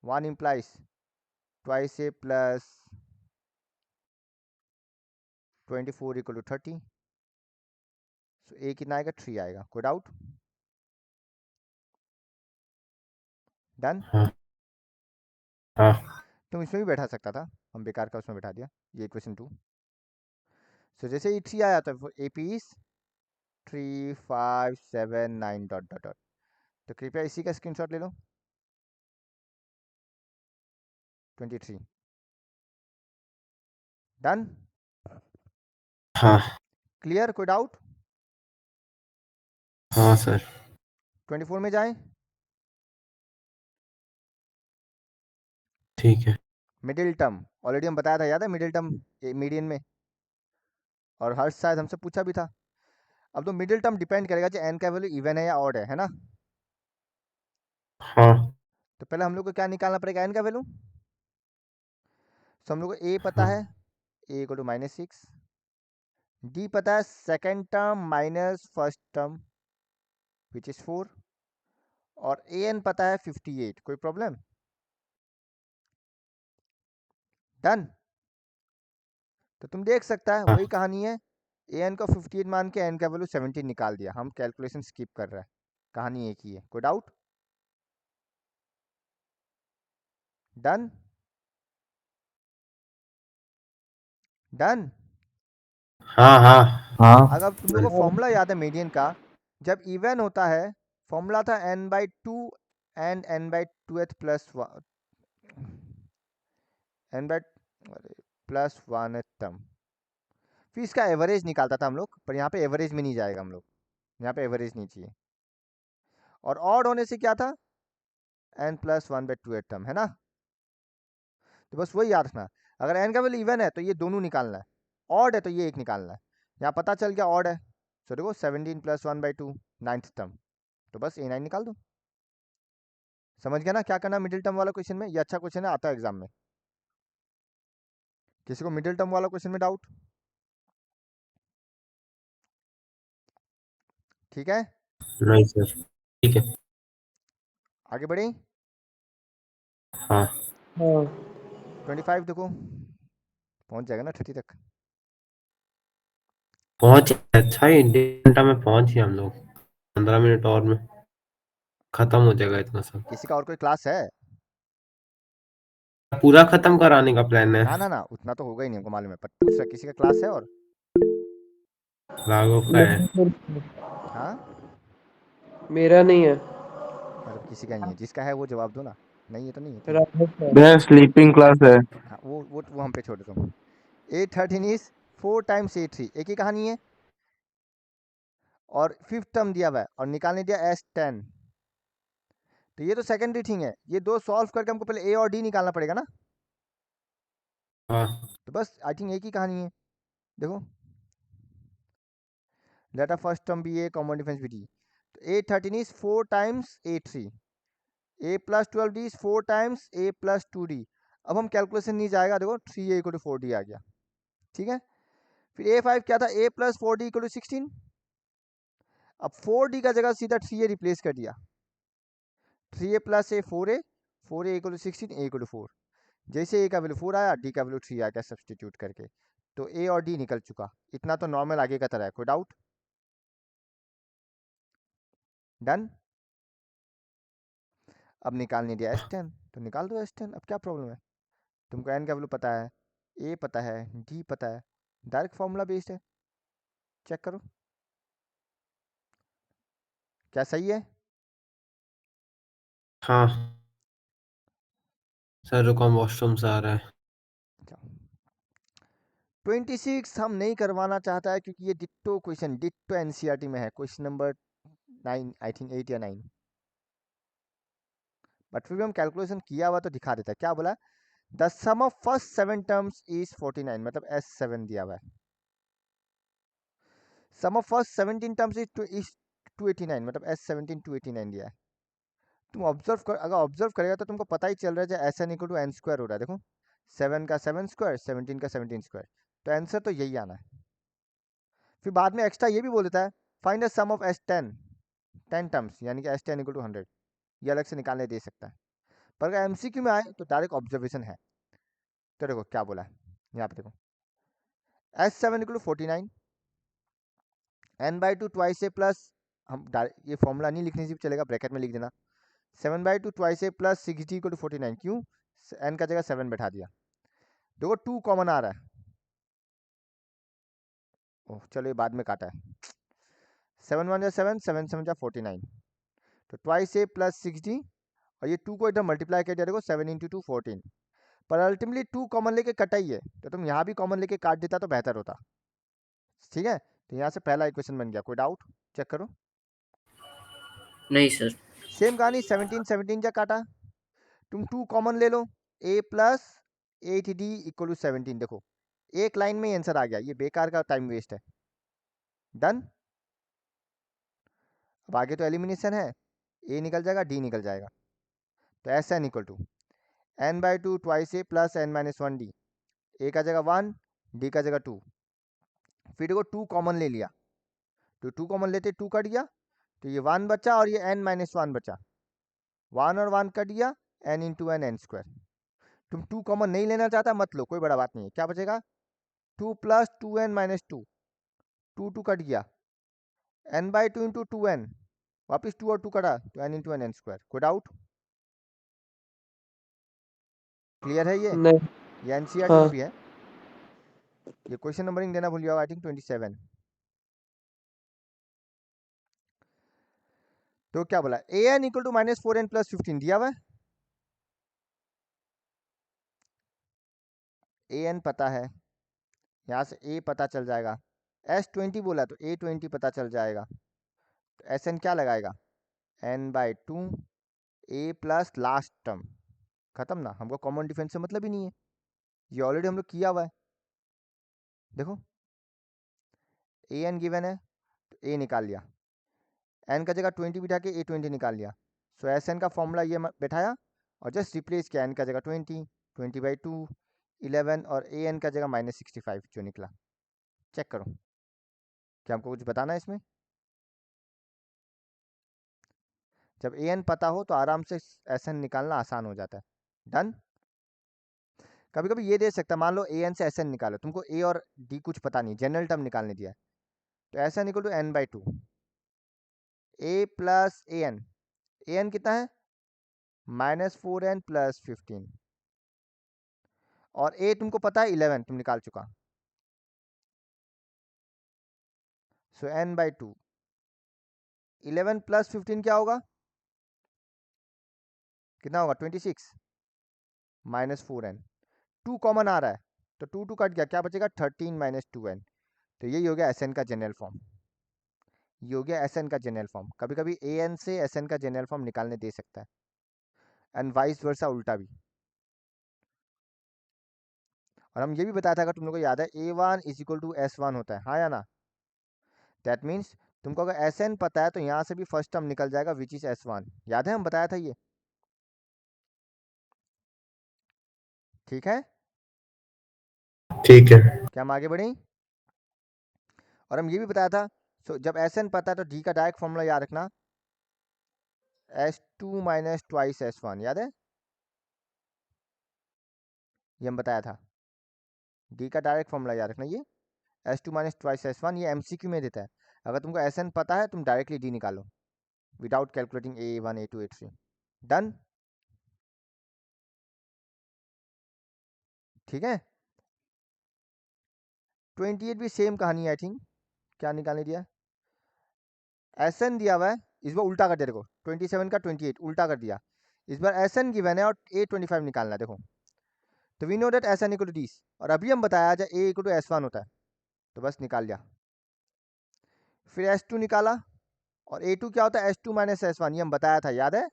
1 implies twice a plus 24 equal to 30, so a कितना आएगा? 3 आएगा, कोई डाउट? डन। हाँ हाँ तुम इसमें भी बैठा सकता था, हम बेकार का उसमें बैठा दिया, ये इक्वेशन 2। सो जैसे ही 3 आया तो A P is 3 5 7 9 dot dot dot, तो कृपया इसी का स्क्रीनशॉट ले लो, 23 डन। हाँ क्लियर, कोई डाउट? हाँ सर। 24 में जाएं, ठीक है। मिडिल टर्म ऑलरेडी हम बताया था, याद है मिडिल टर्म मीडियन में, और हर शायद हमसे पूछा भी था। अब तो मिडिल टर्म डिपेंड करेगा कि एन का वैल्यू इवन है या ऑड है ना? हाँ तो पहले हम लोग को क्या निकालना पड़ेगा? एन का वैल्यू। तो हम लोग को ए पता है, ए इक्वल टू -6, डी पता है second term minus first term which is 4, और ए एन पता है 58, कोई प्रॉब्लम? डन। तो तुम देख सकता है हाँ वही कहानी है, ए एन को 58 मान के एन का वैल्यू 17 निकाल दिया, हम कैलकुलेशन स्किप कर रहे हैं, कहानी एक ही है, कोई डाउट? Done done. हाँ हाँ हाँ अगर तुम लोग को फॉर्मूला याद है मीडियन का, जब इवन होता है फॉर्मूला था n/2 and n/2th plus n/+1th term, फिर इसका एवरेज निकालता था हम लोग, पर यहाँ पे एवरेज में नहीं जाएगा हम लोग, यहाँ पे एवरेज नहीं चाहिए। और ऑड होने से क्या था? n+1/2th टर्म, है ना? तो बस वही याद रखना, अगर n का वैल्यू इवन है तो ये दोनों निकालना है, ऑड है तो ये एक निकालना है। यहाँ पता चल गया ऑड है, तो देखो 17 + 1/2 9th टर्म, तो बस a9 निकाल दो। समझ गया ना क्या करना मिडिल टर्म वाला क्वेश्चन में? ये अच्छा क्वेश्चन है, आता है एग्जाम में। किसी को मिडिल टर्म वाला क्वेश्चन में डाउट? ठीक है, नहीं सर। ठीक है। आगे बढ़े। हाँ 25 देखो, पहुंच जाएगा ना 30 तक? पहुंच। अच्छा ही 1.5 घंटा में पहुंच गए हम लोग, 15 मिनट और में खत्म हो जाएगा इतना सब। किसी का और कोई क्लास है? पूरा खत्म कराने का प्लान है। ना ना ना, उतना तो होगा ही नहीं, हमको मालूम है, पर पूछ रहा किसी का क्लास है और? राघव का है। हाँ, मेरा नहीं है। मतलब किसी का नहीं है, जिसका है वो जवाब दो ना, नहीं है तो नहीं है, ठीक है। राघव का है। मेरा स्लीपिंग क्लास है। हाँ वो हम पे छोड़ दो। 813 इज 4 टाइम्स 83, एक ही कहानी है, और फिफ्थ टर्म दिया हुआ है और निकालने दिया S10, तो ये तो सेकेंडरी थिंग है, ये दो सॉल्व करके हमको पहले ए और डी निकालना पड़ेगा ना, हाँ तो बस आई थिंक एक ही कहानी है। देखो let first term be A, common difference be D, तो 813 is 4 times 83, A plus 12d is 4 times A plus 2d। अब हम कैलकुलेशन नहीं जाएगा, देखो 3a इक्वल टू 4d आ गया, ठीक है। फिर a5 क्या था, a plus 4d equal to 16। अब 4d का जगह सीधा 3a रिप्लेस कर दिया, 3a plus a 4a, 4a equal to 16, a equal to 4। जैसे a का वैल्यू 4 आया, d का वैल्यू 3 आ गया सब्सटीट्यूट करके, तो a और d निकल चुका। इतना तो नॉर्मल आगे का तरह है, कोई डाउट? डन। अब निकालने दिया S10 तो निकाल दो S10, अब क्या प्रॉब्लम है? तुमको n का वैल्यू पता है, a पता है, d पता है, डायरेक्ट फॉर्मूला बेस्ड है। चेक करो क्या सही है। हाँ सर, रुको हम वॉशरूम से आ रहा है। 26 हम नहीं करवाना चाहता है क्योंकि ये डिट्टो क्वेश्चन, डिट्टो एनसीईआरटी में है, क्वेश्चन नंबर 9 आई थिंक 8 या 9। बट फिर भी हम कैलकुलेशन किया हुआ तो दिखा देता है। क्या बोला, the sum of first 7 terms is 49, मतलब S7 दिया हुआ है। Sum of first 17 terms is 289, मतलब S17 289 दिया है। तुम ऑब्जर्व कर, अगर ऑब्जर्व करेगा तो तुमको पता ही चल रहा है जो SN equal to n square हो रहा है। देखो 7 का 7 स्क्वायर, 17 का 17 स्क्वायर, तो आंसर तो यही आना है। फिर बाद में एक्स्ट्रा ये भी बोल देता है, find the sum of S10 10 terms, यानी कि S10 इक्वल टू 100, ये अलग से निकालने दे सकता है। पर अगर MCQ में आए तो डायरेक्ट ऑब्जर्वेशन है। तो देखो क्या बोला है यहाँ पे, देखो S7 equal to 49, n/2 twice a plus, हम ये फॉर्मूला नहीं लिखने से भी चलेगा, ब्रैकेट में लिख देना, 7/2 twice a plus 6d equal to 49। क्यों, n का जगह 7 बैठा दिया। देखो 2 कॉमन आ रहा है, ओह चलो ये बाद में काटा है, 7 1 जा 7, 7 7 जा 49, तो ट्वाइस ए प्लस 6d, और ये 2 को इधर मल्टीप्लाई कर दिया, देखो 7 इंटू 2 14। पर अल्टीमेटली 2 कॉमन लेके कटा ही है, तो तुम यहाँ भी कॉमन लेके काट देता तो बेहतर होता, ठीक है। तो यहाँ से पहला इक्वेशन बन गया। कोई डाउट? चेक करो। नहीं सर। सेम कहानी, 17 17 जा काटा, तुम 2 कॉमन ले लो, a plus 8d equal to 17। देखो एक लाइन में आंसर आ गया, ये बेकार का टाइम वेस्ट है। डन। अब आगे तो एलिमिनेशन है, a निकल जाएगा, d निकल जाएगा, तो Sn equal to n/2 twice a plus n-1d, a का जगह 1, d का जगह 2। फिर देखो 2 कॉमन ले लिया, तो 2 कॉमन लेते 2 कट गया, तो ये 1 बचा और ये n-1 बचा, 1 और 1 कट गया, n into n n square. तुम 2 कॉमन नहीं लेना चाहता मत लो, कोई बड़ा बात नहीं है। क्या बचेगा, 2 प्लस 2n-2, 2 2 कट गया, n/2 इंटू 2n, वापिस 2 और 2 कटा, तो n इंटू एन स्क्वायर। कोई डाउट? क्लियर है ये नहीं। एनसीईआरटी में हाँ। भी है। ये क्वेश्चन नंबरिंग देना भूल जाओ, आई थिंक 27। तो क्या बोला, an equal to -4n plus 15 दिया हुआ है, an पता है, यहाँ से a पता चल जाएगा, S20 बोला तो a20 पता चल जाएगा, तो Sn क्या लगाएगा, n/2 a plus last term, खत्म ना। हमको कॉमन डिफरेंस से मतलब ही नहीं है, ये ऑलरेडी हम लोग किया हुआ है। देखो an गिवन है तो a निकाल लिया, n का जगह 20 बिठा के a20 निकाल लिया, सो Sn का फॉर्मूला ये बैठाया और जस्ट रिप्लेस किया, n का जगह 20, 20/2 11, और an का जगह -65 जो निकला। चेक करो, क्या हमको कुछ बताना है इसमें? जब an पता हो तो आराम से Sn निकालना आसान हो जाता है। डन। कभी कभी ये दे सकता है, मान लो an से Sn निकालो, तुमको a और d कुछ पता नहीं, जनरल टर्म निकालने दिया है, तो Sn equal to n/2 a plus an कितना है, -4n प्लस 15, और a तुमको पता है 11, तुम निकाल चुका, सो n/2 11 प्लस 15 क्या होगा, कितना होगा 26, -4n, 2 कॉमन आ रहा है तो 2 2 कट गया, क्या बचेगा 13 - 2n। तो यही हो गया Sn का जनरल फॉर्म, ये हो गया Sn का जनरल फॉर्म। कभी कभी an से Sn का जनरल फॉर्म निकालने दे सकता है, एंड वाइस वर्सा, उल्टा भी। और हम ये भी बताया था, अगर तुम लोग को याद है, a1 is equal to S1 होता है, हाँ या ना। दैट मीन्स तुमको अगर Sn पता है तो यहाँ से भी फर्स्ट टर्म निकल जाएगा विच इज S1, याद है हम बताया था ये। ठीक है, ठीक है। क्या हम आगे बढ़ें? और हम ये भी बताया था, जब एस एन पता है तो डी का डायरेक्ट फॉर्मूला याद रखना, S2 माइनस ट्वाइस S1, याद है? ये हम बताया था, डी का डायरेक्ट फॉर्मूला याद रखना, ये S2 माइनस ट्वाइस S1, ये MCQ में देता है। अगर तुमको SN पता है तुम डायरेक्टली डी निकालो without calculating A1 A2 A3। Done, ठीक है। 28 भी सेम कहानी है आई थिंक। क्या निकालने दिया? SN दिया हुआ है, इस बार उल्टा कर दिया, देखो 27 का 28 उल्टा कर दिया। इस बार SN गिवन है और A25 निकालना है, देखो। तो we know that SN equal to D, और अभी हम बताया जब A इक्वल टू S1 होता है, तो बस निकाल लिया। फिर S2 निकाला, और A2 क्या होता है? S2 माइनस S1, ये हम बताया था, याद है?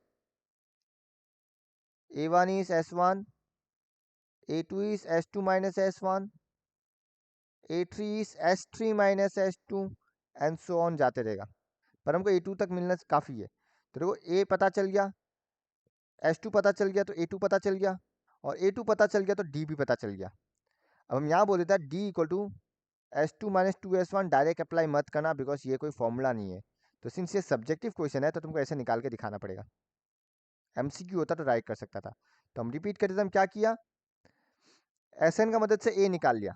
A1 is S1, A2 is S2 minus S1, A3 is S3 minus S2 and so on जाते रहेगा, पर हमको A2 तक मिलना काफ़ी है। तो देखो A पता चल गया, S2 पता चल गया, तो A2 पता चल गया, और A2 पता चल गया तो D भी पता चल गया। अब हम यहाँ बोल देते हैं D equal to S2 minus 2S1, direct apply मत करना बिकॉज ये कोई फॉर्मूला नहीं है। तो सिंस ये सब्जेक्टिव क्वेश्चन है तो तुमको ऐसे निकाल के दिखाना पड़ेगा। MCQ होता तो राइट कर सकता था। तो हम रिपीट करते थे, हम क्या किया? SN का मदद से A निकाल लिया,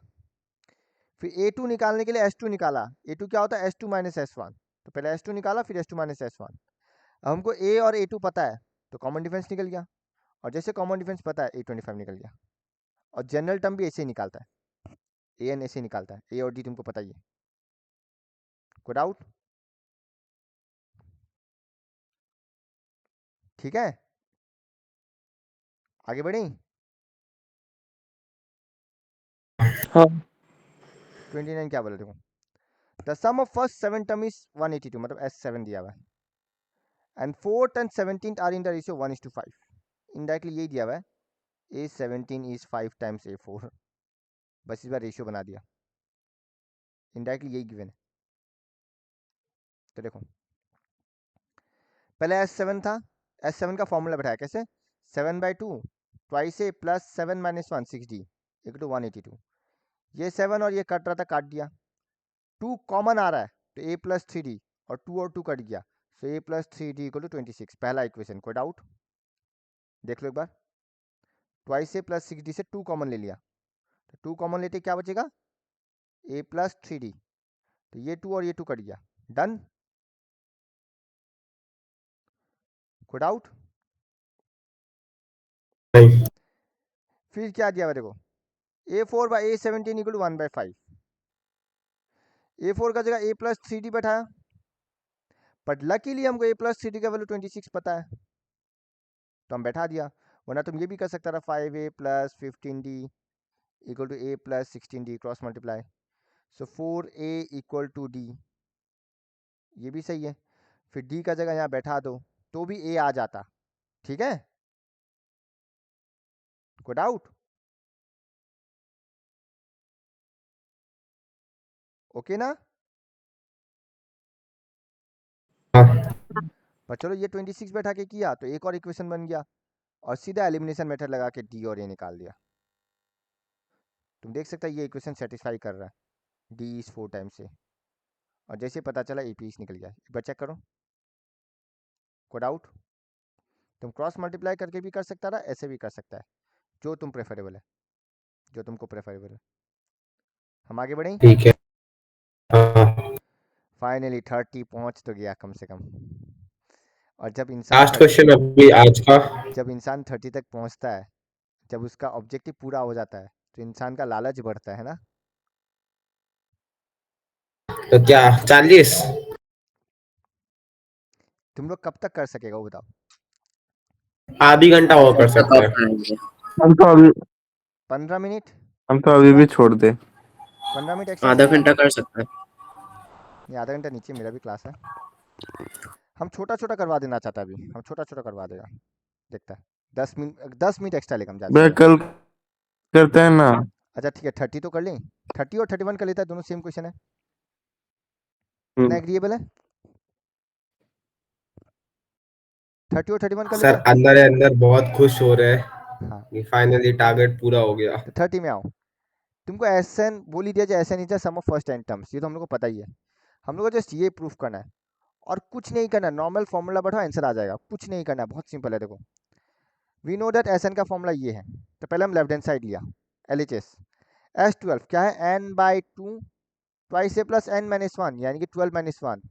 फिर A2 निकालने के लिए S2 निकाला। A2 क्या होता है? S2 माइनस S1, तो पहले S2 निकाला फिर S2 माइनस S1। अब हमको A और A2 पता है तो कॉमन डिफरेंस निकल गया, और जैसे कॉमन डिफरेंस पता है A25 निकल गया। और जनरल टर्म भी ऐसे ही निकालता है, AN ऐसे ही निकालता है, A और D तुमको पता ही है। कोई डाउट? ठीक है, आगे बढ़ें। हाँ 29 क्या बोला देखो, the sum of first 7 term is 182, मतलब S7 दिया हुआ है, and 4th and 17th are in the ratio 1:5। Indirectly यही दिया हुआ है, A17 इज 5 टाइम्स A4, बस इस बार रेशियो बना दिया, इनडायरेक्टली यही गिवन है। तो देखो पहले S7 था, S7 का फॉर्मूला बैठाया कैसे? 7/2 twice A plus 7 minus 1 6D equal to 182। ये 7 और ये कट रहा था, काट दिया। 2 कॉमन आ रहा है तो A प्लस 3D, और 2 और 2 कट गया, so A plus 3D equal to 26। पहला इक्वेशन, कोई डाउट? देख लो एक बार, ट्वाइस A प्लस 6D से 2 कॉमन ले लिया, तो 2 कॉमन लेते क्या बचेगा? A प्लस 3D, तो ये 2 और ये 2 कट गया। डन, कोई डाउट? नहीं। फिर क्या दिया हुआ देखो, A4/A17 इक्वल टू 1/5। A4 का जगह A प्लस 3D बैठाया, बट लकीली हमको A प्लस 3D का वैल्यू 26 पता है, तो हम बैठा दिया। वरना तुम ये भी कर सकता था 5A plus 15D equal to A plus 16D, cross multiply, so 4A equal to D, ये भी सही है। फिर D का जगह यहाँ बैठा दो तो भी A आ जाता, ठीक है? कोई डाउट? ओके ना? हाँ। पर चलो ये 26 बैठा के किया तो एक और इक्वेशन बन गया, और सीधा एलिमिनेशन मेथड लगा के D और A निकाल दिया। तुम देख सकते हो ये इक्वेशन सेटिस्फाई कर रहा है, D इज 4 टाइम्स A, और जैसे पता चला AP इज निकल गया। एक बार चेक करो, कोई डाउट? तुम क्रॉस मल्टीप्लाई करके भी कर सकता था, ऐसे भी कर सकता है, जो तुम प्रेफरेबल है, जो तुमको प्रेफरेबल है। हम आगे बढ़ें। ठीक है। हाँ। फाइनली 30 पहुंच तो गया कम से कम। और जब इंसान लास्ट क्वेश्चन अभी आज का। जब इंसान 30 तक पहुंचता है, जब उसका ऑब्जेक्टिव पूरा हो जाता है, तो इंसान का लालच बढ़ता है ना। तो क्या 40? तुम लोग कब तक कर सकेगा वो बताओ? आधी घंटा और कर तब तक सकते आप हैं। खाएंगे। हम तो अभी 15 मिनट, हम तो अभी भी छोड़ दे। 15 मिनट एक्स्ट्रा आधा करें। घंटा कर सकता है। ये आधा घंटा नीचे मेरा भी क्लास है। हम छोटा छोटा करवा देना चाहता है, अभी हम छोटा छोटा करवा देगा, देखता है। 10 मिनट एक्स्ट्रा लेगा हम ज़्यादा से वह ज़्यादा। कल करते हैं ना। अच्छा ठीक है, 30 तो कर लें, 30 और 31 कर लेता है, दोनों सेम क्वेश्चन है। कितना एग्रीएबल है? 30 और 31 कर लेता सर है। अंदर अंदर बहुत खुश हो रहे हैं। हाँ कि फाइनली टारगेट पूरा हो गया। तो 30 में आओ। तुमको एस एन बोल ही दिया जाए, S N is sum of first N terms, ये तो हम लोग को पता ही है। हम लोग को जस्ट ये प्रूफ करना है और कुछ नहीं करना, नॉर्मल फॉर्मूला बढ़ाओ आंसर आ जाएगा, कुछ नहीं करना, बहुत सिंपल है। देखो we know that S N का फॉर्मूला ये है, तो पहले हम left hand side L H H एस। एस 12 क्या है, N by two twice a plus N minus one, यानी कि 12 माइनस वन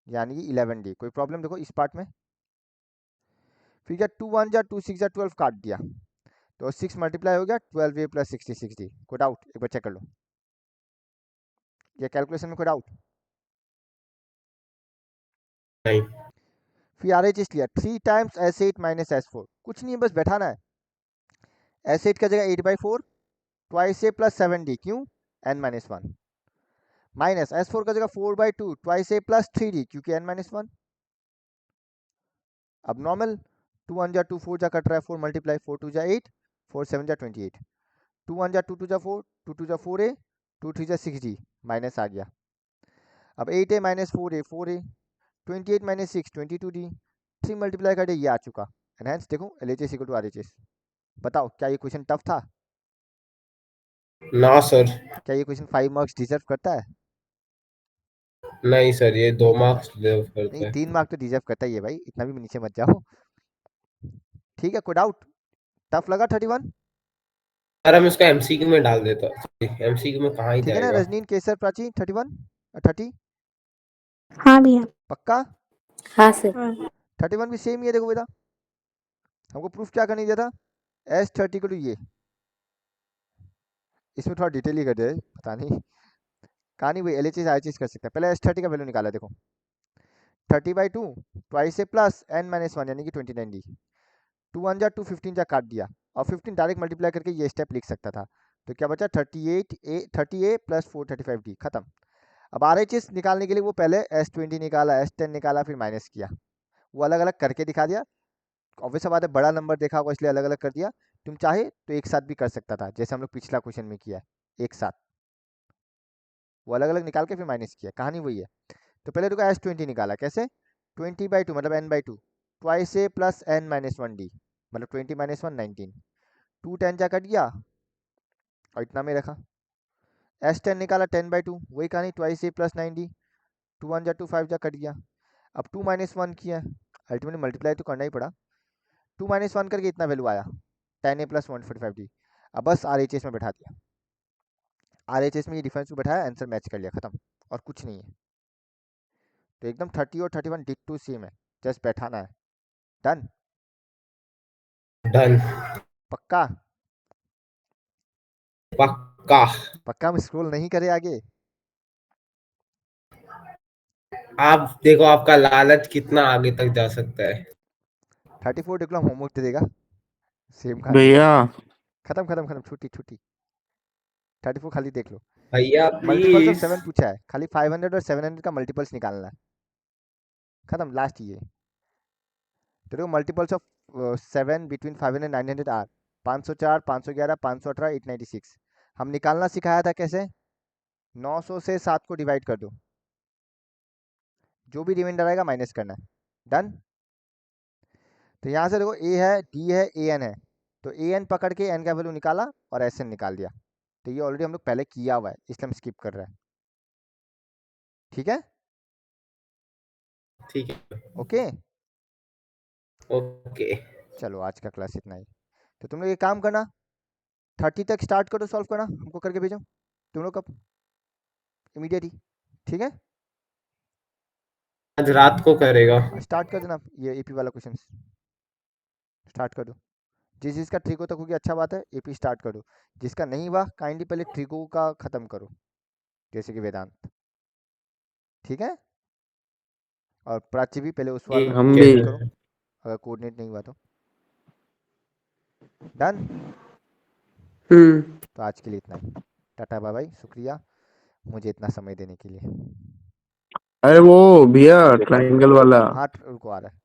यानी कि 11D। कोई प्रॉब्लम देखो इस पार्ट में? फिर क्या 2 1 जा 2 6 जा 12 काट दिया तो 6 मल्टीप्लाई हो गया 12A प्लस 66D। कोई डाउट? एक बार चेक कर लो, ये कैलकुलेशन में कोई डाउट? नहीं। फिर आर एच एस लिया 3 times S eight minus S four, कुछ नहीं है बस बैठाना है। एस एट का जगह 8/4 ट्वाइस ए प्लस 7D, क्यों? N minus one, minus S four का जगह 4/2 ट्वाइस ए प्लस 3D, क्योंकि एन माइनस वन। अब नॉर्मल 2 1 जा 2 4 जा कट रहा है, 4 मल्टीप्लाई 4 2 जा 8 4 7 जा 28, 2 1 जा 2 2 जा 4 2 2 जा 4A 2 3 जा 6D, माइनस आ गया। अब 8A minus 4A 4A 28 minus 6 22D, 3 multiply कर ये आ चुका। एनहेंस देखो L H S equal to R H S. बताओ क्या ये क्वेश्चन टफ था? ना सर। क्या ये क्वेश्चन 5 मार्क्स डिजर्व करता है? नहीं सर, ये 2 मार्क्स डिजर्व करता नहीं है। 3 मार्क तो डिजर्व करता ही है भाई, इतना भी नीचे मत जाओ। ठीक है, कोई डाउट? टफ लगा 31? सर हम इसको एमसीक्यू में डाल देता, एमसीक्यू में कहाँ ही ठीक है ना जाएगा। रजनीन, केसर, प्राची? 31 30 हाँ भैया। पक्का? हाँ सर। 31 भी सेम ही है। देखो बेटा हमको प्रूफ क्या करने दिया था, S30 को तो ये, इसमें थोड़ा डिटेल ही कर दे, पता नहीं कहानी वही एल एच एस आई चीज कर सकता है। पहले S30 का वैल्यू निकाला, देखो 30/2 twice a plus N minus one यानी कि 29D, 2 1 जा 2 15 जा काट दिया और 15 डायरेक्ट मल्टीप्लाई करके ये स्टेप लिख सकता था, तो क्या बचा 30A प्लस 435D, खत्म। अब आर एच एस निकालने के लिए वो पहले S20 निकाला, S10 निकाला, फिर माइनस किया, वो अलग अलग करके दिखा दिया। ऑब्वियस बात है बड़ा नंबर देखा होगा इसलिए अलग अलग कर दिया। तुम चाहे तो एक साथ भी कर सकता था, जैसे हम लोग पिछला क्वेश्चन में किया एक साथ, वो अलग अलग निकाल के फिर माइनस किया, कहानी वही है। तो पहले रुका S20 निकाला, कैसे? 20/2 मतलब n/2 twice a plus N minus one d, मतलब 20 माइनस वन 19, 2 10 जा कट गया और इतना में रखा। S10 निकाला 10/2, वही कहानी ट्वाइस ए प्लस 9D, 2 1 जा 2 5 जा कट गया। अब 2 माइनस वन किया, अल्टीमेटली मल्टीप्लाई तो करना ही पड़ा, 2 माइनस वन करके इतना वैल्यू आया 10A प्लस 145D। अब बस आर एच एस में बैठा दिया, आर एच एस में ये डिफरेंस को बैठाया, आंसर मैच कर लिया, खत्म, और कुछ नहीं है। तो एकदम 30 और 31 डिट्टू सेम है, जस्ट बैठाना है। डन? डन। पक्का? पक्का। पक्का हम स्क्रॉल नहीं करे आगे? आप देखो आपका लालच कितना आगे तक जा सकता है। 34 देख लो, हम होमवर्क दे देगा, सेम कहानी। भैया खत्म खत्म खत्म, छुट्टी छुट्टी। 34 खाली देख लो, भैया मल्टीपल्स ऑफ प्लीज। 7 पूछा है, खाली 500 और 700 का मल्टीपल्स निकालना है, खत्म, लास्ट ये। तो देखो multiples of 7 between 500 and 900 are 504 511 518 896। हम निकालना सिखाया था कैसे, 900 से 7 को डिवाइड कर दो, जो भी रिमाइंडर आएगा माइनस करना है। डन? तो यहाँ से देखो ए है, डी है, ए एन है, तो ए एन पकड़ के एन का वैल्यू निकाला और एस एन निकाल दिया। तो ये ऑलरेडी हम लोग पहले किया हुआ है, इसलिए हम स्किप कर रहे हैं। ठीक है? ठीक है। Okay okay. चलो आज का क्लास इतना ही। तो तुम लोग ये काम करना, 30 तक स्टार्ट करो सॉल्व करना, हमको करके भेजो तुम लोग कब, इमीडिएट ही। ठीक है, आज रात को करेगा। स्टार्ट कर देना, ये एपी वाला क्वेश्चन स्टार्ट कर दो। जिस जिसका ट्रिको तक होगी अच्छा बात है, एपी स्टार्ट कर दो। जिसका नहीं हुआ काइंडली पहले ट्रिको का खत्म करो, जैसे कि वेदांत। ठीक है, और प्राची भी पहले उस वाला हम को भी। complete करो, अगर कोऑर्डिनेट नहीं हुआ तो। डन? तो आज के लिए इतना ही, टाटा बाय बाय, शुक्रिया मुझे इतना समय देने के लिए। अरे वो भैया ट्रायंगल वाला हाँ रुको आ रहा है।